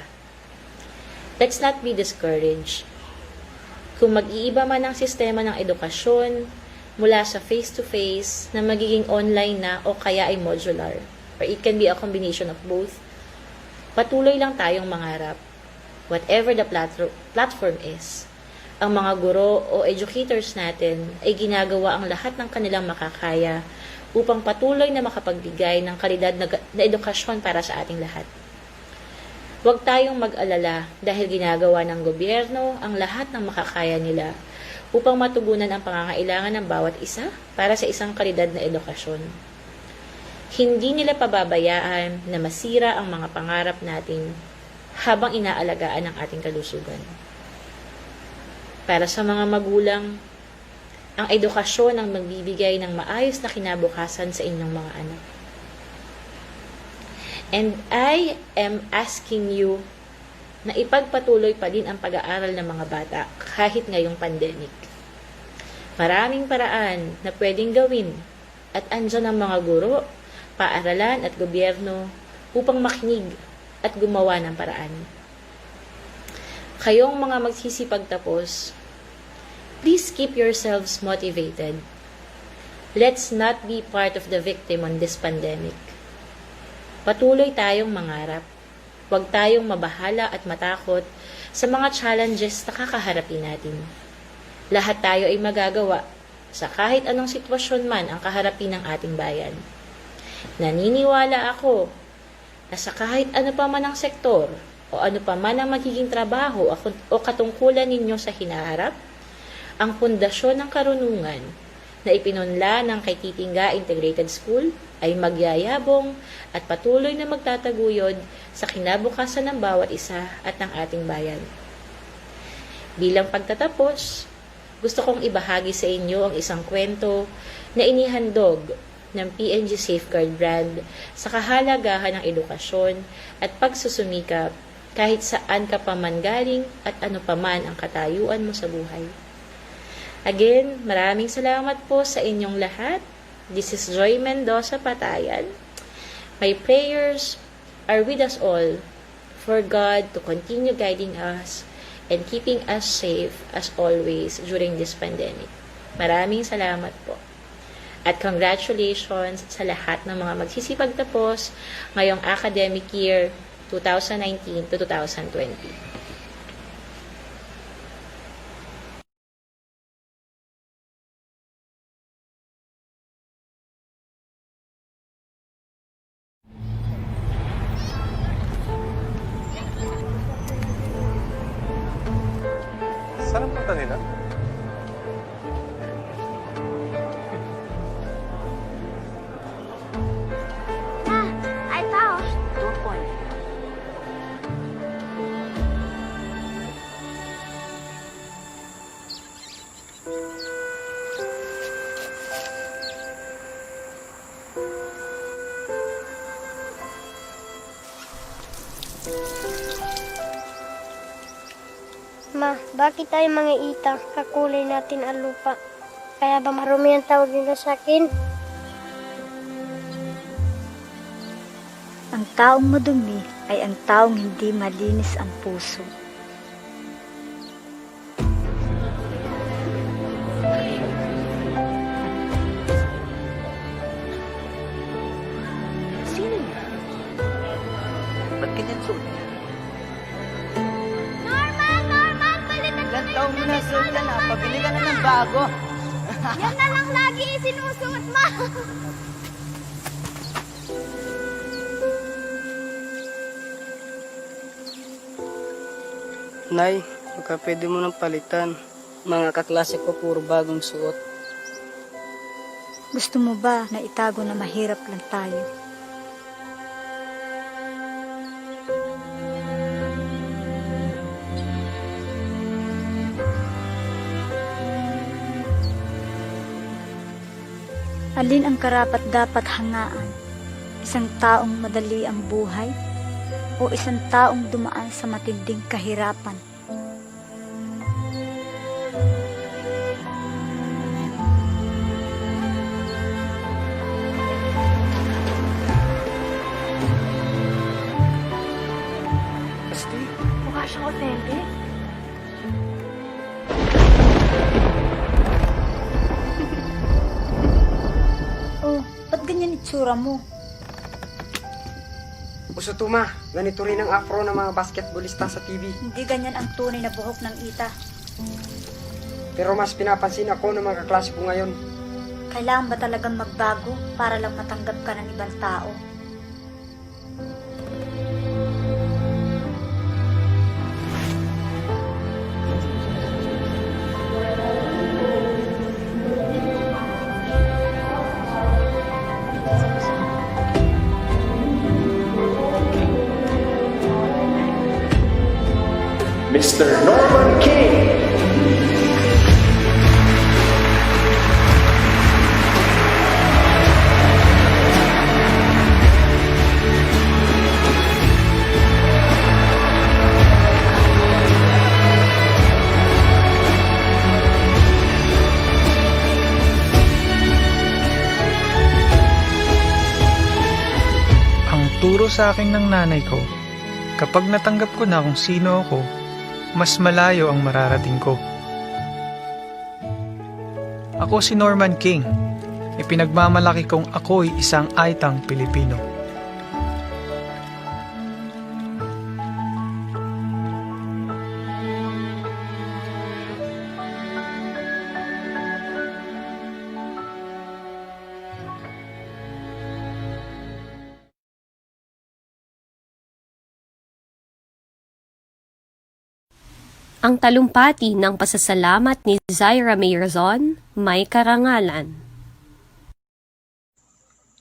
Let's not be discouraged. Kung mag-iiba man ang sistema ng edukasyon mula sa face-to-face na magiging online na o kaya ay modular, or it can be a combination of both, patuloy lang tayong mangarap. Whatever the platform is, ang mga guro o educators natin ay ginagawa ang lahat ng kanilang makakaya upang patuloy na makapagbigay ng kalidad na edukasyon para sa ating lahat. Huwag tayong mag-alala dahil ginagawa ng gobyerno ang lahat ng makakaya nila upang matugunan ang pangangailangan ng bawat isa para sa isang kalidad na edukasyon. Hindi nila pababayaan na masira ang mga pangarap natin habang inaalagaan ang ating kalusugan. Para sa mga magulang, ang edukasyon ang magbibigay ng maayos na kinabukasan sa inyong mga anak. And I am asking you na ipagpatuloy pa din ang pag-aaral ng mga bata kahit ngayong pandemic. Maraming paraan na pwedeng gawin at andyan ang mga guro, paaralan at gobyerno upang makinig at gumawa ng paraan. Kayong mga magsisipagtapos, please keep yourselves motivated. Let's not be part of the victim on this pandemic. Patuloy tayong mangarap. Huwag tayong mabahala at matakot sa mga challenges na kakaharapin natin. Lahat tayo ay magagawa sa kahit anong sitwasyon man ang kaharapin ng ating bayan. Naniniwala ako na sa kahit ano pa man ang sektor o ano pa man ang magiging trabaho o katungkulan ninyo sa hinaharap, ang pundasyon ng karunungan na ipinunla ng Kay Titingga Integrated School ay magyayabong at patuloy na magtataguyod sa kinabukasan ng bawat isa at ng ating bayan. Bilang pagtatapos, gusto kong ibahagi sa inyo ang isang kwento na inihandog ng PNG Safeguard brand sa kahalagahan ng edukasyon at pagsusumikap kahit saan ka pa man galing at ano pa man ang katayuan mo sa buhay. Again, maraming salamat po sa inyong lahat. This is Joy Mendoza Patayan. My prayers are with us all for God to continue guiding us and keeping us safe as always during this pandemic. Maraming salamat po. At congratulations sa lahat ng mga magsisipagtapos ngayong academic year 2019 to 2020. Saan ang punta nila? Ay, tao. Tupon. Ma, bakit tayo mga ita? Kakulay natin ang lupa. Kaya ba marumi ang tawag nila sa akin? Ang taong madumi ay ang taong hindi malinis ang puso. Sino niya? Ba't ganyan suot niya? Ilang taon mo na suot yan ha? Pabili ka na ng bago. Yan na lang lagi isinusuot mo. Nay, baka pwede mo nang palitan. Mga kaklase ko puro bagong suot. Gusto mo ba na itago na mahirap lang tayo? Alin ang karapat-dapat hangaan? Isang taong madali ang buhay o isang taong dumaan sa matinding kahirapan? Asti, Mukha siyang authentic. Oh, ba't ganyan itsura mo? Usutuma, ganito rin ang afro ng mga basketballista sa TV. Hindi ganyan ang tunay na buhok ng ita. Pero mas pinapansin ako ng mga kaklase ko ngayon. Kailangan ba talagang magbago para lang matanggap ka ng ibang tao? Mr. Norman King. Turo sa akin ng nanay ko, kapag natanggap ko na kung sino ako, mas malayo ang mararating ko. Ako si Norman King. Ipinagmamalaki kong ako'y isang aitang Pilipino. Ang talumpati ng pasasalamat ni Zaira Mayerzon may karangalan.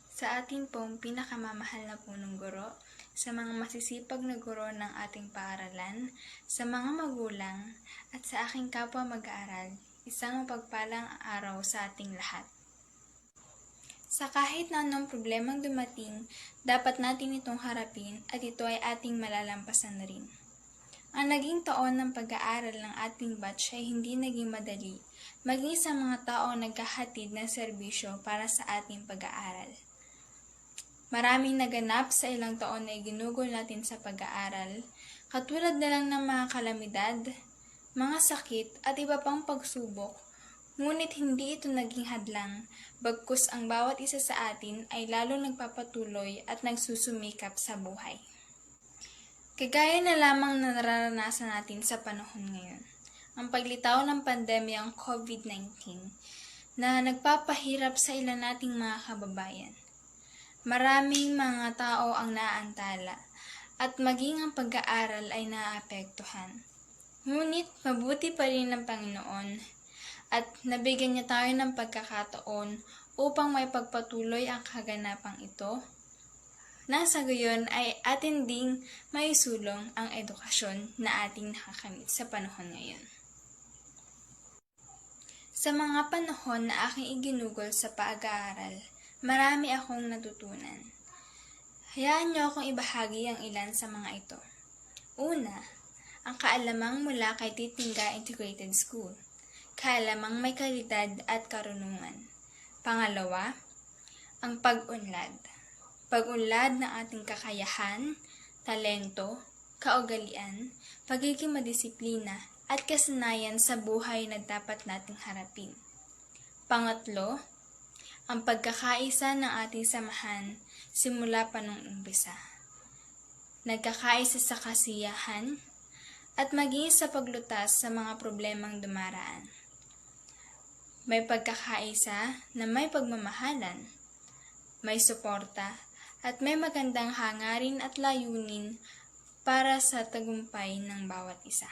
Sa atin pong pinakamamahal na punong guro, sa mga masisipag na guro ng ating paaralan, sa mga magulang, at sa aking kapwa mag-aaral, isang mapagpalang araw sa ating lahat. Sa kahit na anong problemang dumating, dapat natin itong harapin at ito ay ating malalampasan na rin. Ang naging taon ng pag-aaral ng ating batch ay hindi naging madali, maging sa mga taong naghahatid ng serbisyo para sa ating pag-aaral. Maraming naganap sa ilang taon na iginugol natin sa pag-aaral, katulad na lang ng mga kalamidad, mga sakit at iba pang pagsubok, ngunit hindi ito naging hadlang, bagkus ang bawat isa sa atin ay lalong nagpapatuloy at nagsusumikap sa buhay. Kagaya na lamang na nararanasan natin sa panahon ngayon, ang paglitaw ng pandemyang COVID-19 na nagpapahirap sa ilan nating mga kababayan. Maraming mga tao ang naaantala at maging ang pag-aaral ay naapektuhan. Ngunit mabuti pa rin ng Panginoon at nabigyan niya tayo ng pagkakataon upang may pagpatuloy ang kaganapang ito. Nasa gayon ay atin ding maisulong ang edukasyon na ating nakakamit sa panahon ngayon. Sa mga panahon na aking iginugol sa pag-aaral, marami akong natutunan. Hayaan niyo akong ibahagi ang ilan sa mga ito. Una, ang kaalamang mula kay Titingga Integrated School. Kaalamang may kalidad at karunungan. Pangalawa, ang pag-unlad. Pag-unlad ng ating kakayahan, talento, kaugalian, pagiging madisiplina, at kasanayan sa buhay na dapat nating harapin. Pangatlo, ang pagkakaisa ng ating samahan simula pa nung umpisa. Nagkakaisa sa kasiyahan at maging sa paglutas sa mga problemang dumaraan. May pagkakaisa na may pagmamahalan, may suporta, at may magandang hangarin at layunin para sa tagumpay ng bawat isa.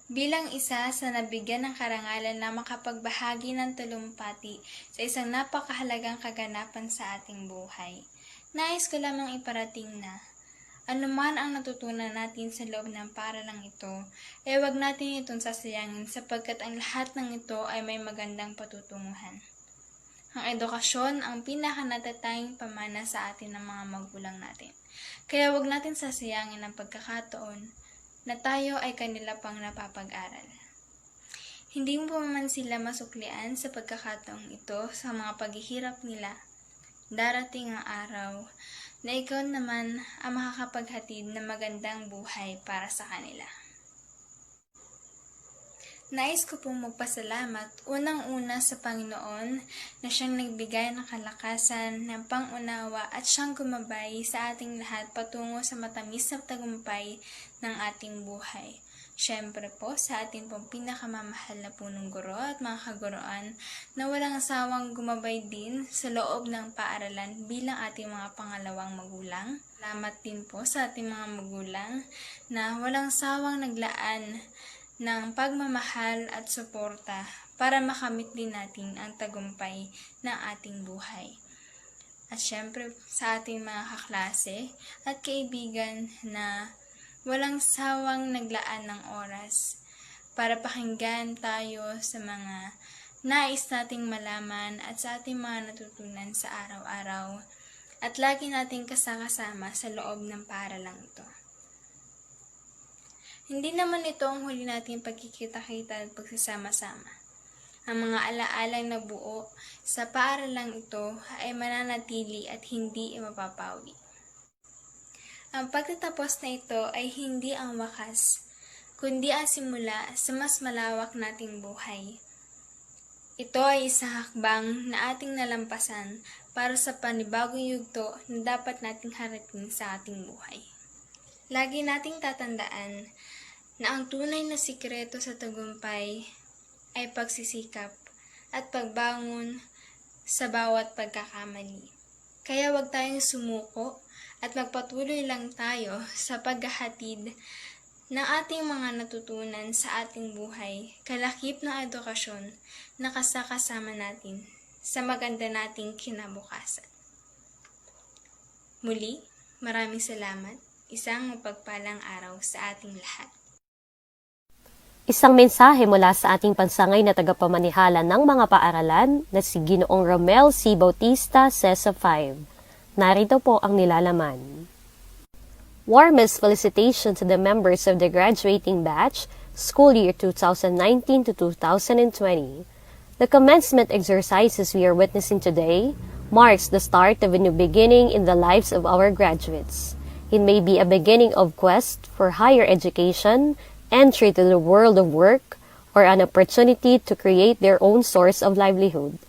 Bilang isa sa nabigyan ng karangalan na makapagbahagi ng talumpati sa isang napakahalagang kaganapan sa ating buhay, nais ko lamang iparating na anuman ang natutunan natin sa loob ng paaralang ito, huwag natin itong sasayangin sapagkat ang lahat ng ito ay may magandang patutunguhan. Ang edukasyon ang pinakanatatanging pamana sa atin ng mga magulang natin. Kaya huwag natin sasayangin ang pagkakataon na tayo ay kanila pang napapag-aral. Hindi mo pa man sila masuklian sa pagkakataong ito sa mga paghihirap nila. Darating ang araw na ikaw naman ang makakapaghatid ng magandang buhay para sa kanila. Nais ko pong magpasalamat unang-una sa Panginoon na siyang nagbigay ng kalakasan, ng pangunawa at siyang gumabay sa ating lahat patungo sa matamis na tagumpay ng ating buhay. Siyempre po sa ating pong pinakamamahal na punong guro at mga kaguruan na walang asawang gumabay din sa loob ng paaralan bilang ating mga pangalawang magulang. Salamat din po sa ating mga magulang na walang sawang naglaan ng pagmamahal at suporta para makamit din natin ang tagumpay ng ating buhay. At syempre sa ating mga kaklase at kaibigan na walang sawang naglaan ng oras para pakinggan tayo sa mga nais nating malaman at sa ating mga natutunan sa araw-araw at lagi nating kasama sa loob ng paaralang ito. Hindi naman ito ang huli nating pagkikita-kita at pagsasama-sama. Ang mga alaalang nabuo sa paaralang ito ay mananatili at hindi mapapawi. Ang pagtatapos na ito ay hindi ang wakas, kundi ang simula sa mas malawak nating buhay. Ito ay isang hakbang na ating nalampasan para sa panibagong yugto na dapat nating harapin sa ating buhay. Lagi nating tatandaan na ang tunay na sikreto sa tagumpay ay pagsisikap at pagbangon sa bawat pagkakamali. Kaya huwag tayong sumuko at magpatuloy lang tayo sa paghahatid ng ating mga natutunan sa ating buhay, kalakip ng edukasyon na kasama natin sa maganda nating kinabukasan. Muli, maraming salamat. Isang mapagpalang araw sa ating lahat. Isang mensahe mula sa ating pansangay na tagapamanihala ng mga paaralan na si Ginoong Romel C. Bautista, CESA 5. Narito po ang nilalaman. Warmest felicitations to the members of the graduating batch, school year 2019 to 2020. The commencement exercises we are witnessing today marks the start of a new beginning in the lives of our graduates. It may be a beginning of quest for higher education, entry to the world of work, or an opportunity to create their own source of livelihood.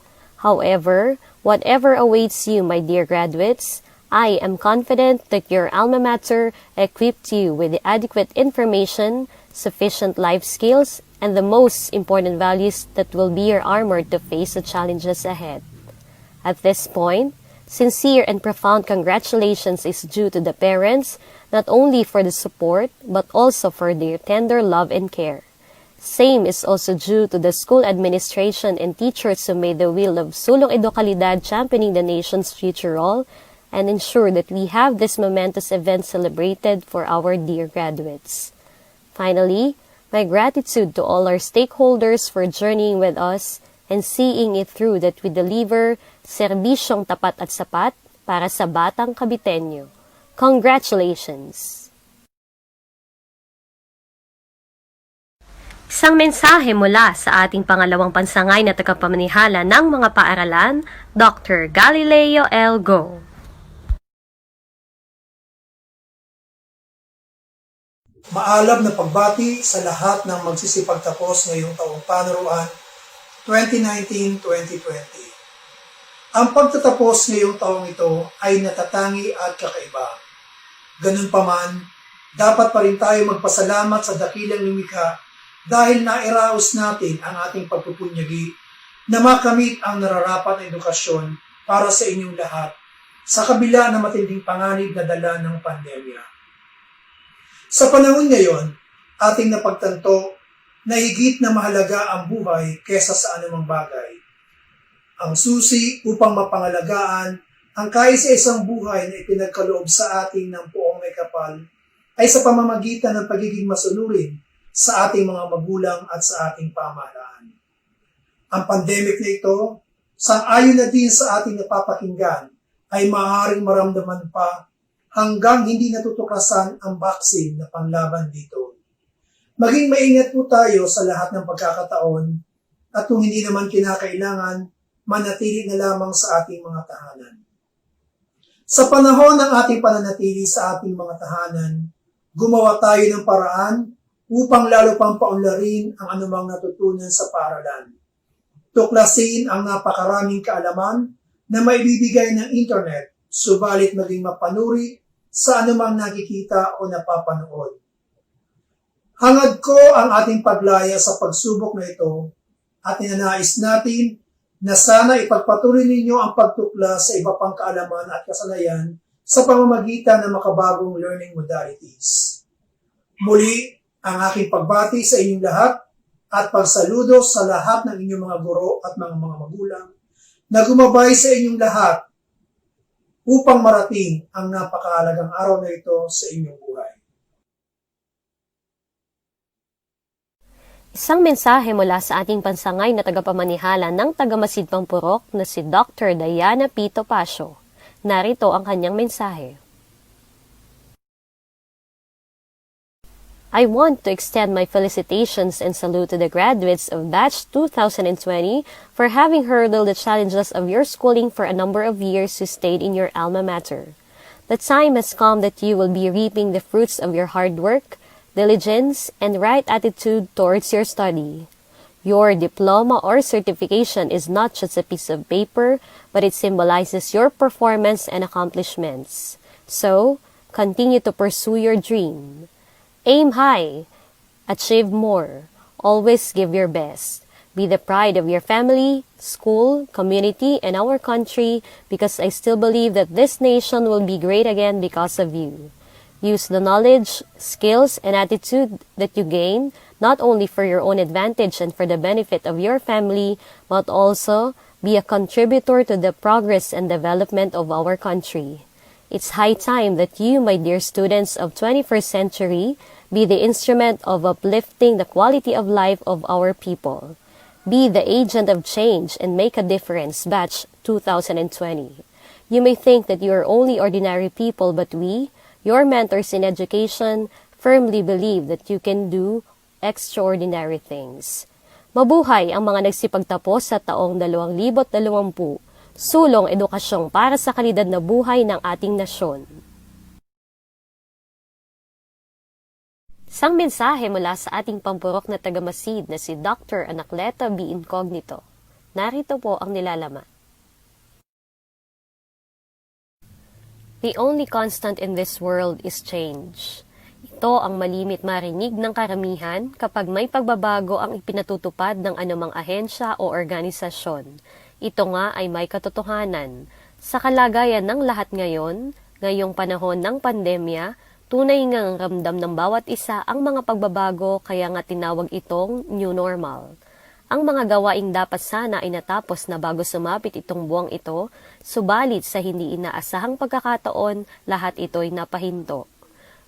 However, whatever awaits you, my dear graduates, I am confident that your alma mater equipped you with the adequate information, sufficient life skills, and the most important values that will be your armor to face the challenges ahead. At this point, sincere and profound congratulations is due to the parents, not only for the support, but also for their tender love and care. Same is also due to the school administration and teachers who made the wheel of Sulong Edukalidad championing the nation's future role and ensure that we have this momentous event celebrated for our dear graduates. Finally, my gratitude to all our stakeholders for journeying with us and seeing it through that we deliver serbisyong tapat at sapat para sa batang Kabitenyo. Congratulations! Isang mensahe mula sa ating pangalawang pansangay na tagapamanihala ng mga paaralan, Dr. Galileo L. Go. Maalab na pagbati sa lahat ng magsisipagtapos ngayong taong panuruan 2019-2020. Ang pagtatapos ngayong taong ito ay natatangi at kakaiba. Ganun pa man, dapat pa rin tayo magpasalamat sa dakilang lumikha dahil nairaos natin ang ating pagpupunyagi na makamit ang nararapat na edukasyon para sa inyong lahat sa kabila ng matinding panganib na dala ng pandemya. Sa panahon ngayon, ating napagtanto na higit na mahalaga ang buhay kesa sa anumang bagay. Ang susi upang mapangalagaan ang kaisa-isang buhay na ipinagkaloob sa ating ng Poong May Kapal ay sa pamamagitan ng pagiging masunurin sa ating mga magulang at sa ating pamahalaan. Ang pandemic na ito, sang-ayon na din sa ating napapakinggan, ay maaaring maramdaman pa hanggang hindi natutuklasan ang baksin na panlaban dito. Maging maingat po tayo sa lahat ng pagkakataon at kung hindi naman kinakailangan, manatili na lamang sa ating mga tahanan. Sa panahon ng ating pananatili sa ating mga tahanan, gumawa tayo ng paraan upang lalo pang paunlarin ang anumang natutunan sa paaralan. Tuklasin ang napakaraming kaalaman na maibibigay ng internet, subalit maging mapanuri sa anumang nakikita o napapanood. Hangad ko ang ating paglaya sa pagsubok na ito at ninanais natin na sana ipagpatuloy ninyo ang pagtukla sa iba pang kaalaman at kasanayan sa pamamagitan ng makabagong learning modalities. Muli, ang aking pagbati sa inyong lahat at pagsaludo sa lahat ng inyong mga guro at mga magulang na gumabay sa inyong lahat upang marating ang napakahalagang araw na ito sa inyong buhay. Isang mensahe mula sa ating pansangay na tagapamanihala ng Tagamasid Pampurok na si Dr. Diana P. Topacio. Narito ang kanyang mensahe. I want to extend my felicitations and salute to the graduates of Batch 2020 for having hurdled the challenges of your schooling for a number of years to stay in your alma mater. The time has come that you will be reaping the fruits of your hard work, diligence, and right attitude towards your study. Your diploma or certification is not just a piece of paper, but it symbolizes your performance and accomplishments. So, continue to pursue your dream. Aim high, achieve more, always give your best. Be the pride of your family, school, community, and our country, because I still believe that this nation will be great again because of you. Use the knowledge, skills, and attitude that you gain, not only for your own advantage and for the benefit of your family, but also be a contributor to the progress and development of our country. It's high time that you, my dear students of 21st century, be the instrument of uplifting the quality of life of our people. Be the agent of change and make a difference, Batch 2020. You may think that you are only ordinary people, but we, your mentors in education, firmly believe that you can do extraordinary things. Mabuhay ang mga nagsipagtapos sa taong 2020, sulong edukasyong para sa kalidad na buhay ng ating nasyon. Isang mensahe mula sa ating pampurok na tagamasid na si Dr. Anacleta B. Incognito. Narito po ang nilalaman. The only constant in this world is change. Ito ang malimit marinig ng karamihan kapag may pagbabago ang ipinatutupad ng anumang ahensya o organisasyon. Ito nga ay may katotohanan. Sa kalagayan ng lahat ngayon, ngayong panahon ng pandemya, tunay ngang ramdam ng bawat isa ang mga pagbabago, kaya nga tinawag itong new normal. Ang mga gawaing dapat sana ay natapos na bago sumapit itong buwang ito, subalit sa hindi inaasahang pagkakataon, lahat ito'y napahinto.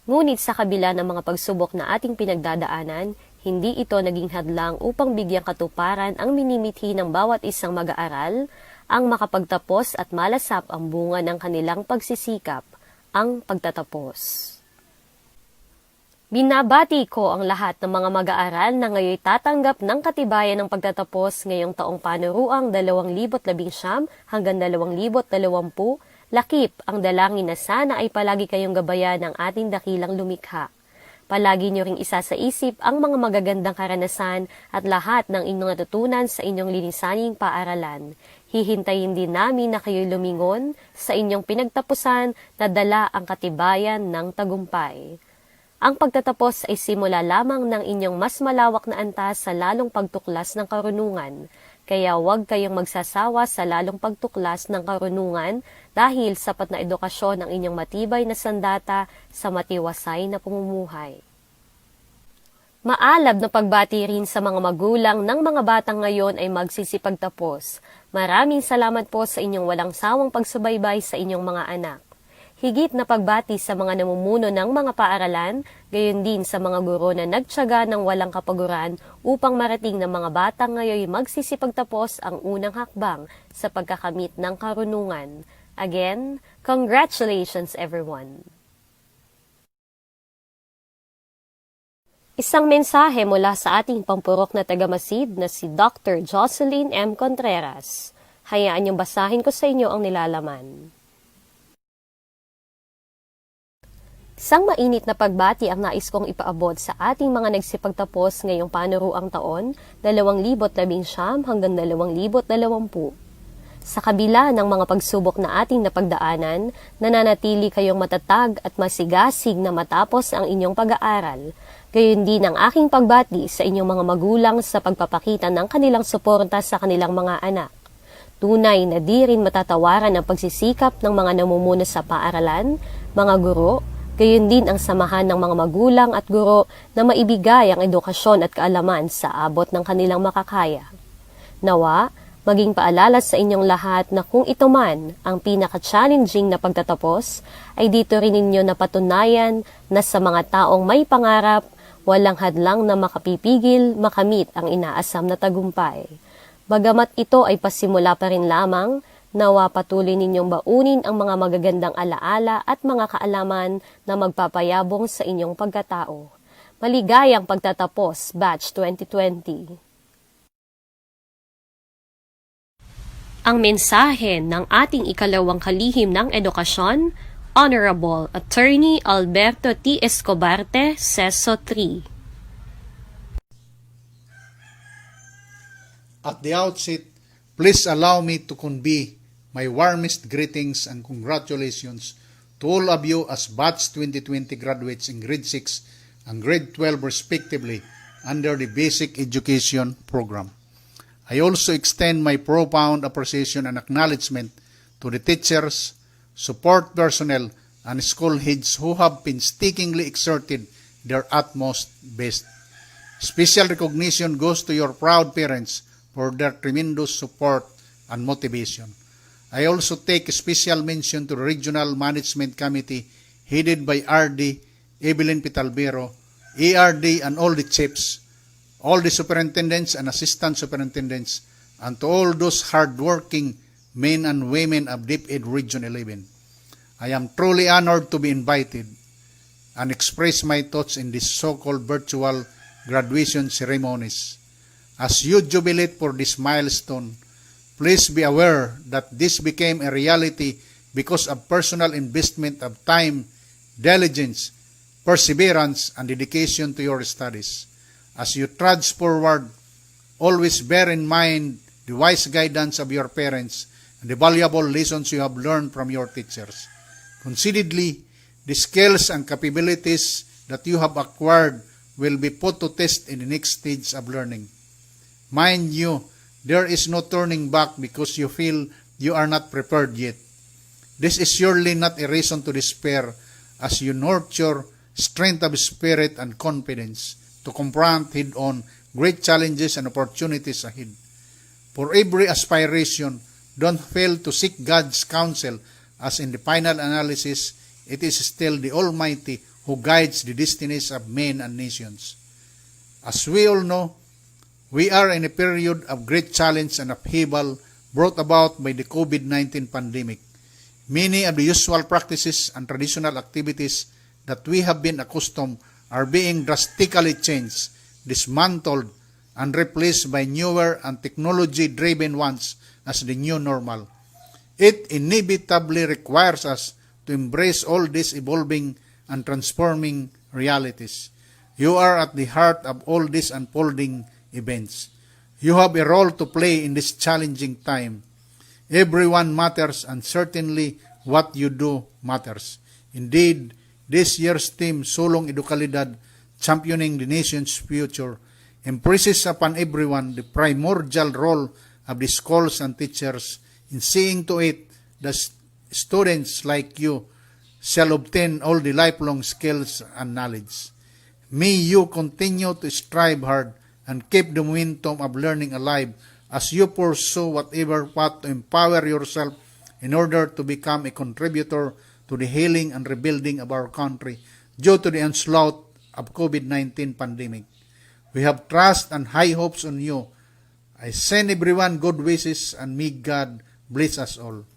Ngunit sa kabila ng mga pagsubok na ating pinagdadaanan, hindi ito naging hadlang upang bigyang katuparan ang minimithi ng bawat isang mag-aaral, ang makapagtapos at malasap ang bunga ng kanilang pagsisikap, ang pagtatapos. Binabati ko ang lahat ng mga mag-aaral na ngayon tatanggap ng katibayan ng pagtatapos ngayong taong panuruang 2019 hanggang 2020. Lakip ang dalangin na sana ay palagi kayong gabayan ng ating dakilang lumikha. Palagi nyo ring isa sa isip ang mga magagandang karanasan at lahat ng inyong natutunan sa inyong linisaning paaralan. Hihintayin din namin na kayo'y lumingon sa inyong pinagtapusan na dala ang katibayan ng tagumpay. Ang pagtatapos ay simula lamang ng inyong mas malawak na antas sa lalong pagtuklas ng karunungan, kaya huwag kayong magsasawa sa lalong pagtuklas ng karunungan dahil sapat na edukasyon ang inyong matibay na sandata sa matiwasay na pamumuhay. Maalab na pagbati rin sa mga magulang ng mga batang ngayon ay magsisipagtapos. Maraming salamat po sa inyong walang sawang pagsubaybay sa inyong mga anak. Higit na pagbati sa mga namumuno ng mga paaralan, gayon din sa mga guro na nagtiyaga ng walang kapaguran upang marating ng mga bata ngayon magsisipagtapos ang unang hakbang sa pagkakamit ng karunungan. Again, congratulations everyone! Isang mensahe mula sa ating pampurok na tagamasid na si Dr. Jocelyn M. Contreras. Hayaan niyong basahin ko sa inyo ang nilalaman. Isang mainit na pagbati ang nais kong ipaabot sa ating mga nagsipagtapos ngayong panuruang taon, 2019 hanggang 2020. Sa kabila ng mga pagsubok na ating napagdaanan, nananatili kayong matatag at masigasig na matapos ang inyong pag-aaral. Gayon din ang aking pagbati sa inyong mga magulang sa pagpapakita ng kanilang suporta sa kanilang mga anak. Tunay na di rin matatawaran ang pagsisikap ng mga namumuno sa paaralan, mga guro, gayon din ang samahan ng mga magulang at guro na maibigay ang edukasyon at kaalaman sa abot ng kanilang makakaya. Nawa, maging paalala sa inyong lahat na kung ito man ang pinaka-challenging na pagtatapos, ay dito rin ninyo napatunayan na sa mga taong may pangarap, Walang hadlang na makapipigil makamit ang inaasam na tagumpay. Bagamat ito ay pasimula pa rin lamang, nawa patuloy ninyong baunin ang mga magagandang alaala at mga kaalaman na magpapayabong sa inyong pagkatao. Maligayang pagtatapos, Batch 2020. Ang mensahe ng ating ikalawang kalihim ng edukasyon, Honorable Attorney Alberto T. Escobarte, Seso 3. At the outset, please allow me to convey my warmest greetings and congratulations to all of you as Batch 2020 graduates in Grade 6 and Grade 12 respectively under the Basic Education Program. I also extend my profound appreciation and acknowledgement to the teachers, support personnel, and school heads who have painstakingly exerted their utmost best. Special recognition goes to your proud parents for their tremendous support and motivation. I also take special mention to the Regional Management Committee headed by RD Evelyn Pitalbero, ERD and all the chiefs, all the superintendents and assistant superintendents, and to all those hardworking men and women of DepEd Region 11. I am truly honored to be invited and express my thoughts in this so-called virtual graduation ceremonies. As you jubilate for this milestone, please be aware that this became a reality because of personal investment of time, diligence, perseverance, and dedication to your studies. As you trudge forward, always bear in mind the wise guidance of your parents and the valuable lessons you have learned from your teachers. Consideredly, the skills and capabilities that you have acquired will be put to test in the next stage of learning. Mind you, there is no turning back because you feel you are not prepared yet. This is surely not a reason to despair as you nurture strength of spirit and confidence to confront head-on great challenges and opportunities ahead. For every aspiration, don't fail to seek God's counsel as in the final analysis, it is still the Almighty who guides the destinies of men and nations. As we all know, we are in a period of great challenge and upheaval brought about by the COVID-19 pandemic. Many of the usual practices and traditional activities that we have been accustomed are being drastically changed, dismantled, and replaced by newer and technology-driven ones as the new normal. It inevitably requires us to embrace all these evolving and transforming realities. You are at the heart of all these unfolding events. You have a role to play in this challenging time. Everyone matters, and certainly what you do matters. Indeed, this year's theme, Sulong Edukalidad, Championing the Nation's Future, impresses upon everyone the primordial role of the schools and teachers in seeing to it that students like you shall obtain all the lifelong skills and knowledge. May you continue to strive hard and keep the momentum of learning alive as you pursue whatever path to empower yourself in order to become a contributor to the healing and rebuilding of our country due to the onslaught of COVID-19 pandemic. We have trust and high hopes on you. I send everyone good wishes and may God bless us all.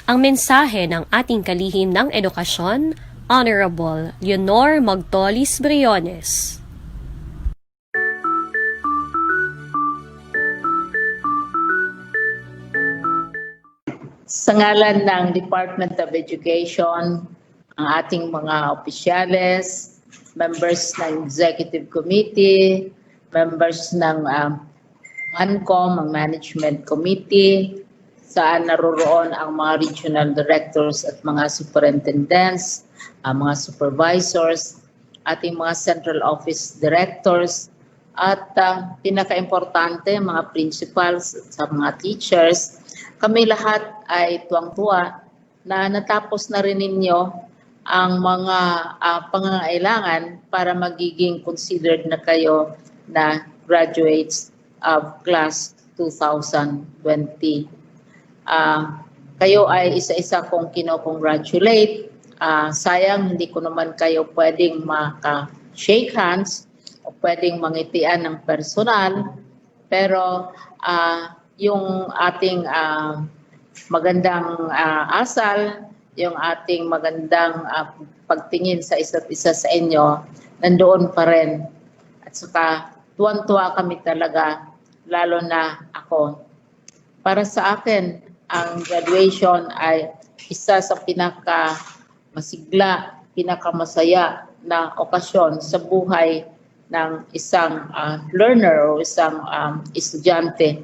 Ang mensahe ng ating kalihim ng edukasyon, Honorable Leonor Magtolis Briones. Sa ngalan ng Department of Education, ang ating mga opisyales, members ng Executive Committee, members ng MANCOM, ang Management Committee, saan naroroon ang mga regional directors at mga superintendents, mga supervisors, ating mga central office directors, at pinaka-importante, mga principals at sa mga teachers. Kami lahat ay tuwang-tuwa na natapos na rin ninyo ang mga pangangailangan para magiging considered na kayo na graduates of class 2020. Kayo ay isa-isa kong kino-congratulate Sayang, hindi ko naman kayo pwedeng maka-shake hands o pwedeng mangitian ng personal. Pero yung ating magandang asal, yung ating magandang pagtingin sa isa't isa sa inyo, nandoon pa rin. At saka tuwan-tuwa kami talaga, lalo na ako. Para sa akin, ang graduation ay isa sa pinakamasigla, pinakamasaya na okasyon sa buhay ng isang learner o isang estudyante.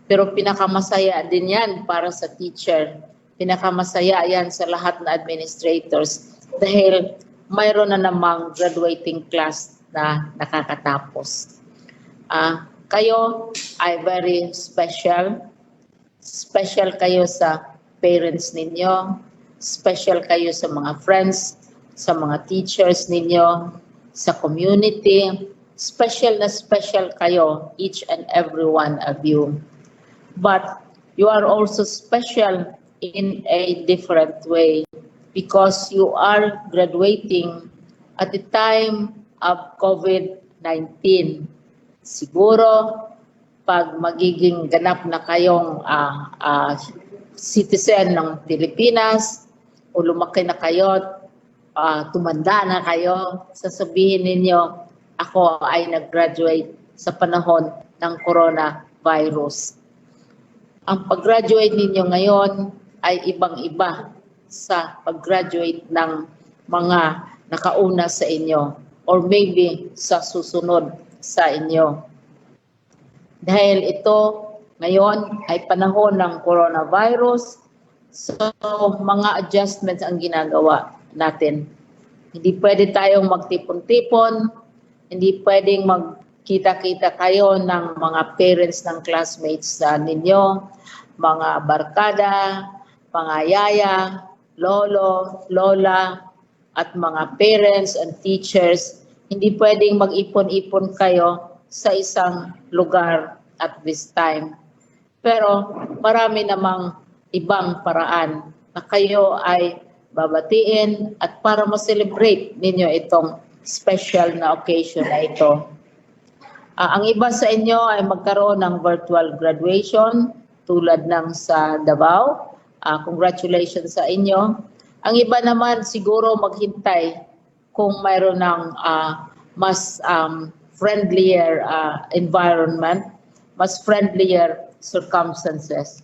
Pero pinakamasaya din yan para sa teacher. Pinakamasaya yan sa lahat na administrators dahil mayroon na namang graduating class na nakakatapos. Kayo ay very special. Special kayo sa parents ninyo. Special kayo sa mga friends, sa mga teachers ninyo, sa community. Special na special kayo, each and every one of you. But you are also special in a different way because you are graduating at the time of COVID-19. Siguro, pag magiging ganap na kayong citizen ng Pilipinas o lumaki na kayo, tumanda na kayo, sasabihin ninyo, ako ay nag-graduate sa panahon ng coronavirus. Ang pag-graduate ninyo ngayon ay ibang-iba sa pag-graduate ng mga nakauna sa inyo or maybe sa susunod sa inyo. Dahil ito ngayon ay panahon ng coronavirus, so mga adjustments ang ginagawa natin. Hindi pwede tayong magtipon-tipon, hindi pwedeng magkita-kita kayo ng mga parents ng classmates ninyo, mga barkada, mga yaya, lolo, lola, at mga parents and teachers. Hindi pwedeng mag-ipon-ipon kayo sa isang lugar at this time. Pero marami namang ibang paraan na kayo ay babatiin at para ma-celebrate ninyo itong special na occasion na ito. Ang iba sa inyo ay magkaroon ng virtual graduation tulad ng sa Davao. Congratulations sa inyo. Ang iba naman siguro maghintay kung mayroon ng mas friendlier environment, mas friendlier circumstances.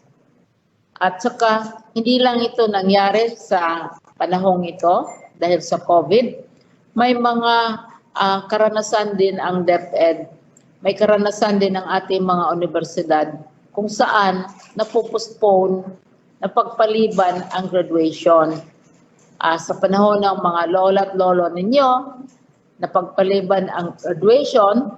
At saka, hindi lang ito nangyari sa panahong ito dahil sa COVID. May mga karanasan din ang DepEd. May karanasan din ang ating mga universidad kung saan napopostpone, napagpaliban ang graduation. Sa panahon ng mga lola at lolo ninyo, napagpaliban ang graduation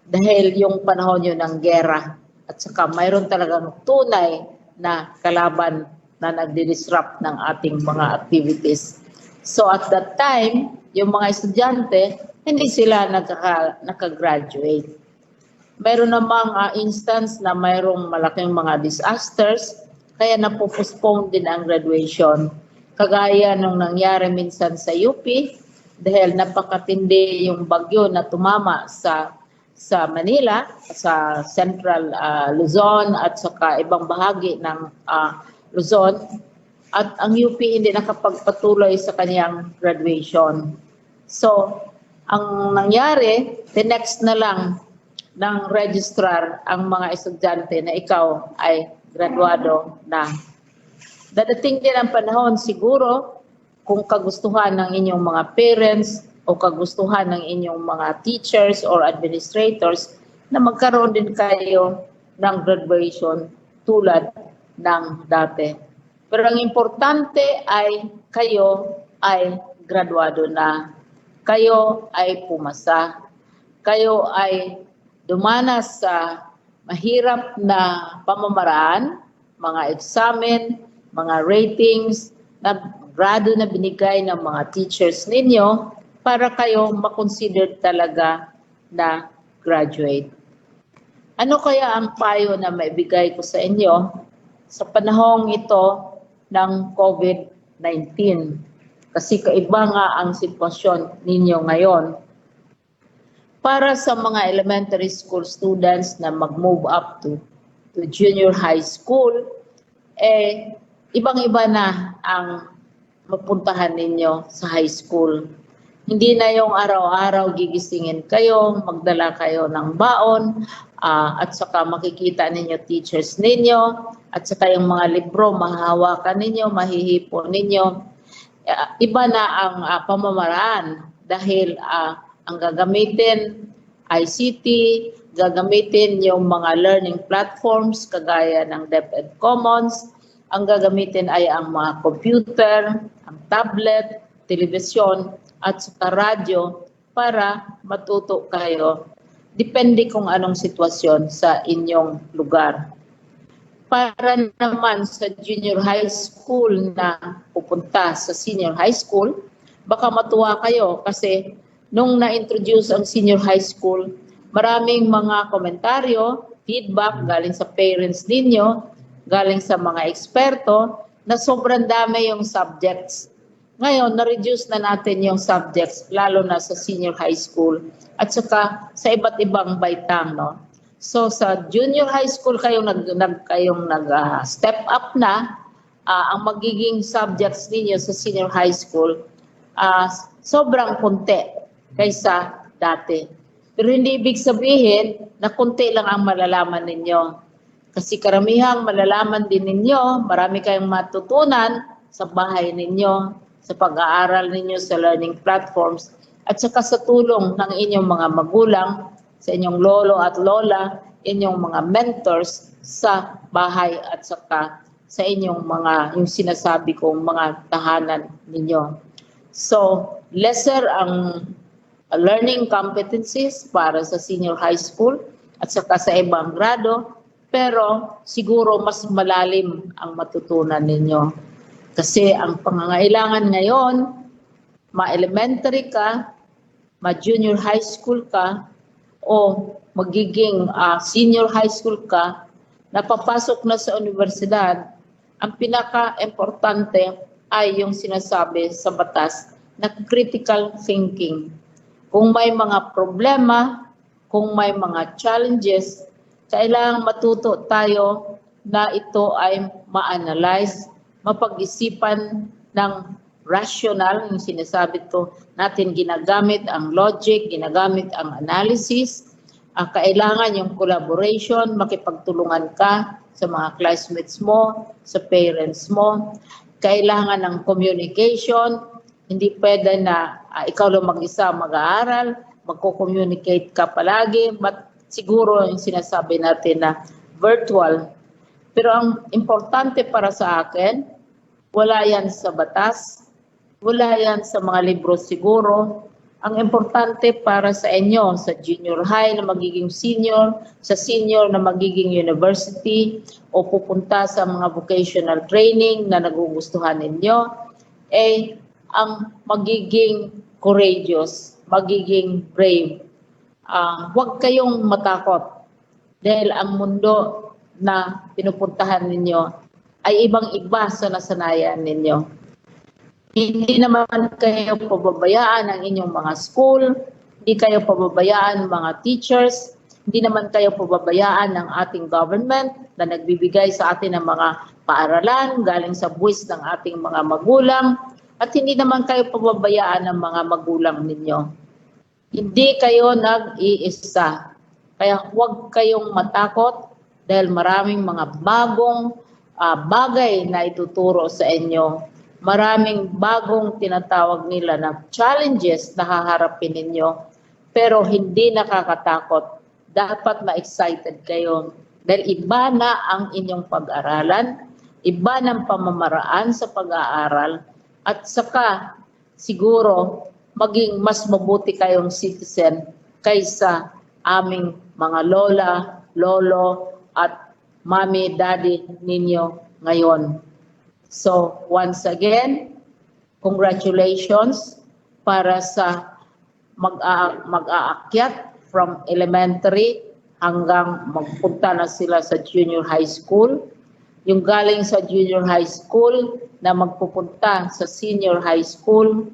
dahil yung panahon yun ng gera. At saka mayroon talagang tunay na kalaban na nagdi-disrupt ng ating mga activities. So at that time, yung mga estudyante, hindi sila nakagraduate. Mayroon namang instance na mayroong malaking mga disasters, kaya napopostpone din ang graduation. Kagaya nung nangyari minsan sa UP, dahil napakatindi yung bagyo na tumama sa Manila, sa Central Luzon at saka ibang bahagi ng Luzon. At ang UP hindi nakapagpatuloy sa kanyang graduation. So, ang nangyari, the next na lang ng registrar ang mga estudyante na ikaw ay graduado na. Dadating din ang panahon siguro kung kagustuhan ng inyong mga parents o kagustuhan ng inyong mga teachers or administrators na magkaroon din kayo ng graduation tulad ng dati. Pero ang importante ay kayo ay graduado na. Kayo ay pumasa. Kayo ay dumanas sa mahirap na pamamaraan, mga examen, mga ratings, na grado na binigay ng mga teachers ninyo para kayo makonsider talaga na graduate. Ano kaya ang payo na maibigay ko sa inyo sa panahong ito ng COVID-19? Kasi kaiba nga ang sitwasyon ninyo ngayon. Para sa mga elementary school students na mag-move up to junior high school, ibang-iba na ang mapuntahan ninyo sa high school. Hindi na yung araw-araw gigisingin kayo, magdala kayo ng baon, at saka makikita ninyo teachers ninyo, at saka yung mga libro mahahawakan ninyo, mahihipo ninyo. Iba na ang pamamaraan dahil ang gagamitin ICT, gagamitin yung mga learning platforms kagaya ng DepEd Commons, ang gagamitin ay ang mga computer, ang tablet, telebisyon, at saka radyo para matuto kayo. Depende kung anong sitwasyon sa inyong lugar. Para naman sa junior high school na pupunta sa senior high school, baka matuwa kayo kasi nung na-introduce ang senior high school, maraming mga komentaryo, feedback galing sa parents ninyo, galing sa mga eksperto, na sobrang dami yung subjects. Ngayon, na-reduce na natin yung subjects, lalo na sa senior high school, at saka sa iba't ibang baitang, no? So sa junior high school kayong nag-step up na, ang magiging subjects ninyo sa senior high school, sobrang konti kaysa dati. Pero hindi ibig sabihin na konti lang ang malalaman ninyo. Kasi karamihang malalaman din ninyo, marami kayong matutunan sa bahay ninyo, sa pag-aaral ninyo sa learning platforms, at saka sa tulong ng inyong mga magulang, sa inyong lolo at lola, inyong mga mentors sa bahay at saka sa inyong mga, yung sinasabi kong mga tahanan ninyo. So, lesser ang learning competencies para sa senior high school at saka sa ibang grado, pero siguro mas malalim ang matutunan ninyo. Kasi ang pangangailangan ngayon, ma-elementary ka, ma-junior high school ka, o magiging senior high school ka, napapasok na sa universidad, ang pinaka-importante ay yung sinasabi sa batas na critical thinking. Kung may mga problema, kung may mga challenges, kailangang matuto tayo na ito ay ma-analyze, mapag-isipan ng rational, yung sinasabi to natin, ginagamit ang logic, ginagamit ang analysis, kailangan yung collaboration, makipagtulungan ka sa mga classmates mo, sa parents mo, kailangan ng communication, hindi pwede na ikaw lang mag-isa mag-aaral, magko-communicate ka palagi, but siguro yung sinasabi natin na virtual. Pero ang importante para sa akin, wala yan sa batas, wala yan sa mga libro siguro. Ang importante para sa inyo, sa junior high na magiging senior, sa senior na magiging university, o pupunta sa mga vocational training na nagugustuhan ninyo, ang magiging courageous, magiging brave. Huwag kayong matakot dahil ang mundo na pinupuntahan ninyo ay ibang-iba sa nasanayan ninyo. Hindi naman kayo pababayaan ng inyong mga school, hindi kayo pababayaan ng mga teachers, hindi naman kayo pababayaan ng ating government na nagbibigay sa atin ng mga paaralan galing sa buwis ng ating mga magulang, at hindi naman kayo pababayaan ng mga magulang ninyo. Hindi kayo nag-iisa. Kaya huwag kayong matakot dahil maraming mga bagong bagay na ituturo sa inyo. Maraming bagong tinatawag nila na challenges na haharapin ninyo. Pero hindi nakakatakot. Dapat ma-excited kayo. Dahil iba na ang inyong pag-aralan, iba ng pamamaraan sa pag-aaral, at saka siguro maging mas mabuti kayong citizen kaysa aming mga lola, lolo, at mami, daddy ninyo ngayon. So, once again, congratulations para sa mag-aakyat from elementary hanggang magpunta na sila sa junior high school. yung galing sa junior high school na magpupunta sa senior high school,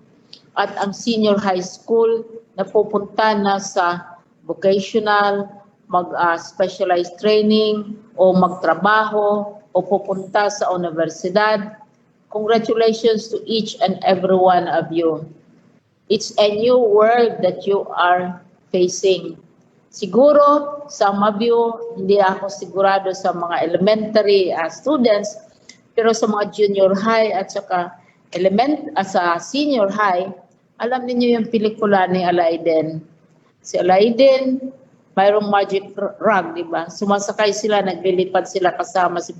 at ang senior high school na pupunta na sa vocational, mag-specialized training, o magtrabaho, o pupunta sa universidad. Congratulations to each and every one of you. It's a new world that you are facing. Siguro, some of you, hindi ako sigurado sa mga elementary students, pero sa mga junior high at saka sa senior high, alam niyo yung pelikula ni Aladdin. Si Aladdin, mayroong magic rug, di ba? Sumasakay sila, naglilipad sila kasama si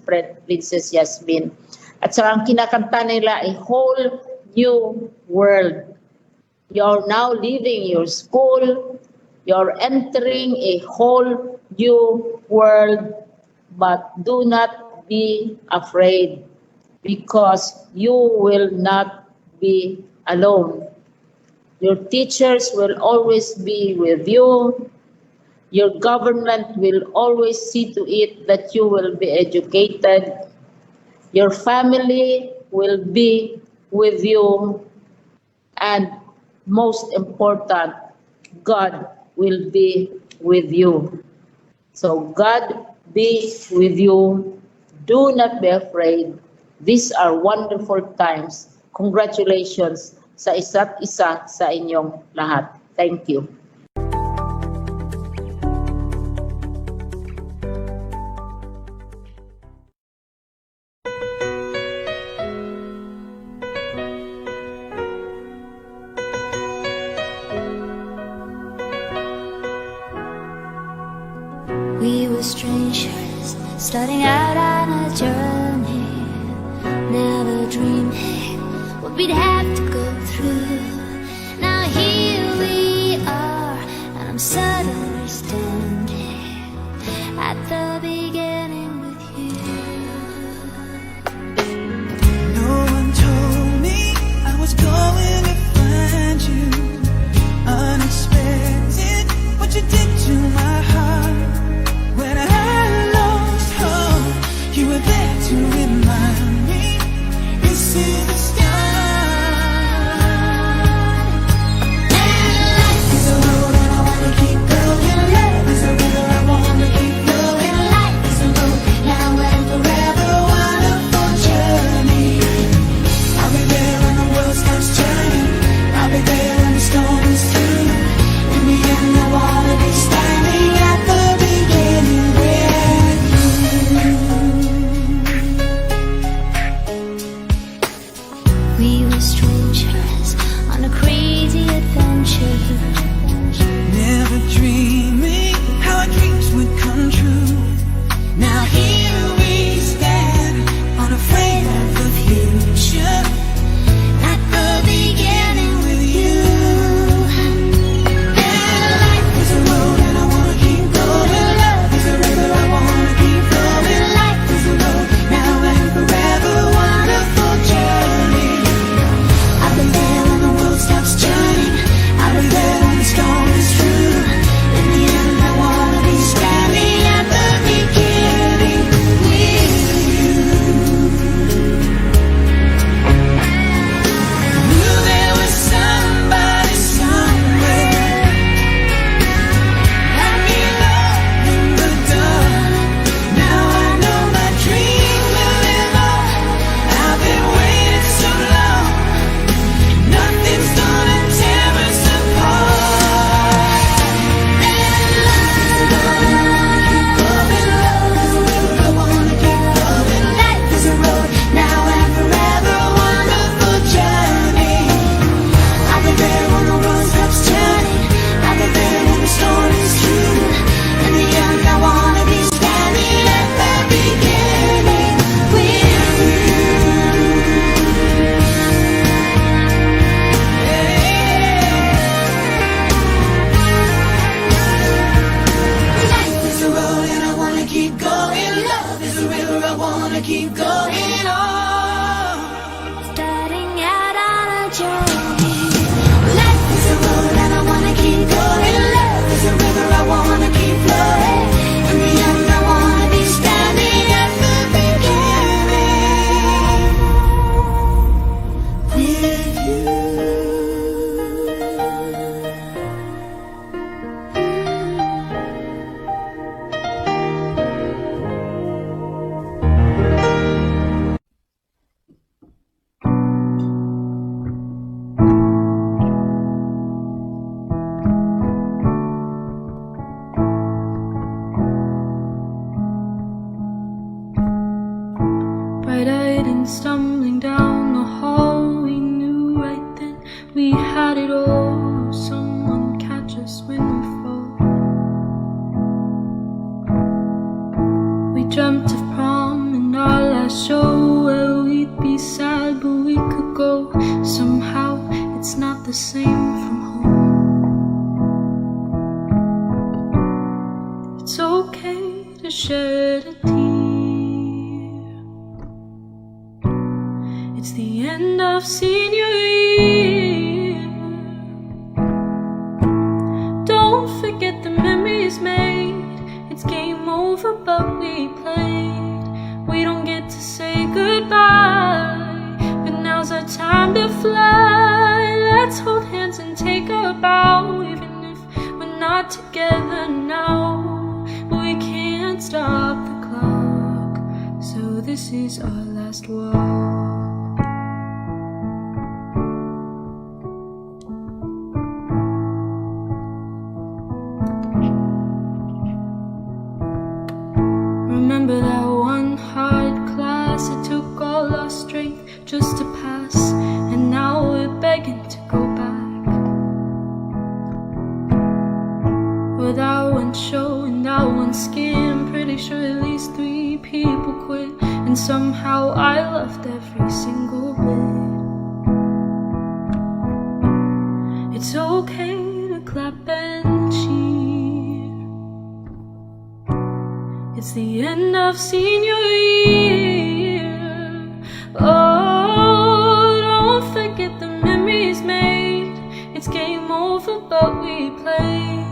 Princess Yasmin. At saka ang kinakanta nila, a whole new world. You're now leaving your school, you're entering a whole new world, but do not be afraid because you will not be alone. Your teachers will always be with you. Your government will always see to it that you will be educated. Your family will be with you. And most important, God will be with you. So God be with you. Do not be afraid. These are wonderful times. Congratulations sa isa't isa sa inyong lahat. Thank you. We were strangers, starting out on a journey, never dreaming what we'd have to go through. Now here we are, and I'm suddenly standing at the beginning with you. No one told me I was going to find you. Unexpected, what you did to my heart. When I lost hope, you were there to remind me this is the start. And life is a road and I wanna keep going. Love is a river I wanna keep flowing. Life is a road now and forever, wonderful journey. I'll be there when the world stops turning. I'll be there when the storm is through. In the end, I wanna be standing at the beginning. We were strangers on a crazy adventure, never dreaming how our dreams would come true. Now here we stand, unafraid of the future, at the beginning with you. And life is a road and I wanna keep going. Love is a river I wanna keep flowing. Life is a road now and forever, wonderful journey. I'll be there when the world stops turning. I'll be there when the storm is through. In the end, I wanna be standing at the beginning with you. Knew there was somebody somewhere. Let me love in the dark. Now I know my dream will live on. I've been waiting so long. Nothing's gonna tear us apart. And life is a road I wanna keep going. Love is a river I wanna keep flowing. Life is a road now and forever, wonderful journey. I'll be there when the world stops turning. I'll be there when the storm is through. In the end, I wanna be standing at the beginning with you. Life is a road and I wanna keep going. Love is a river I wanna keep going on. starting out on a journey. Life is a road and I wanna keep going. Love is a river I wanna keep flowing. In the end, I wanna be standing at the beginning. and stumbling down the hall. We knew right then we had it all. Someone catch us when we fall. We dreamt of prom and our last show, where we'd be sad but we could go. Somehow it's not the same from home. It's okay to shed a tear. It's the end of senior year. Don't forget the memories made. It's game over but we played. We don't get to say goodbye, but now's our time to fly. Let's hold hands and take a bow, even if we're not together now. We can't stop the clock, so this is our last walk. Remember that one hard class? It took all our strength just to pass, and now we're begging to go back. With our one show and our one skin, pretty sure at least 3 people quit, and somehow I loved every single bit. It's okay to clap and cheer. It's the end of senior year. Oh, don't forget the memories made. It's game over but we played.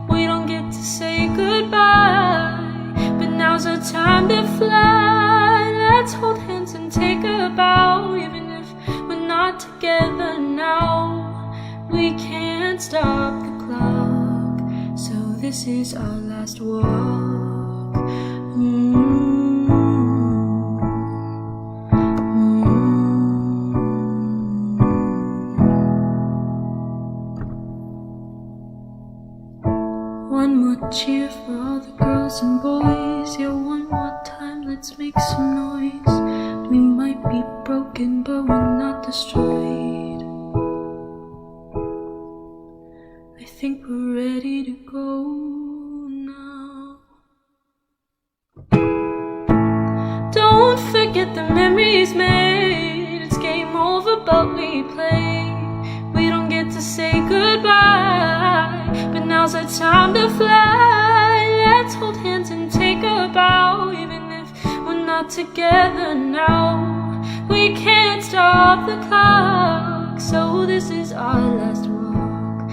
We don't get to say goodbye, but now's our time to fly. Let's hold hands and take a bow, even if we're not together now. We can't stop the clock, so this is our last walk. One more cheer for all the girls and boys. Yeah, one more time, let's make some noise. We might be broken, but we're not destroyed. I think we're ready to go now. Don't forget the memories made. It's game over, but we played. We don't get to say goodbye, but now's our time to fly. Let's hold hands and take a bow, even if we're not together now. We can't stop the clock, so this is our last walk.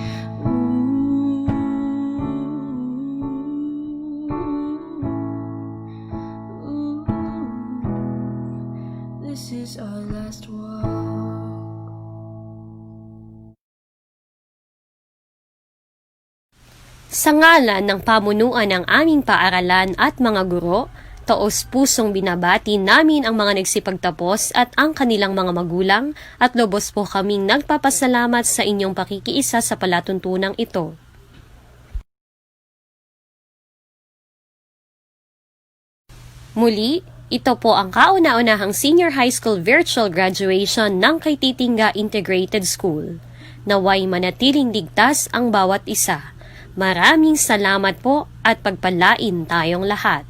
This is our last walk. Sa ngalan ng pamunuan ng aming paaralan at mga guro, taos-pusong binabati namin ang mga nagsipagtapos at ang kanilang mga magulang, at lubos po kaming nagpapasalamat sa inyong pakikiisa sa palatuntunang ito. Muli, ito po ang kauna-unahang senior high school virtual graduation ng Kaytitingga Integrated School. Naway manatiling ligtas ang bawat isa. Maraming salamat po at pagpalain tayong lahat.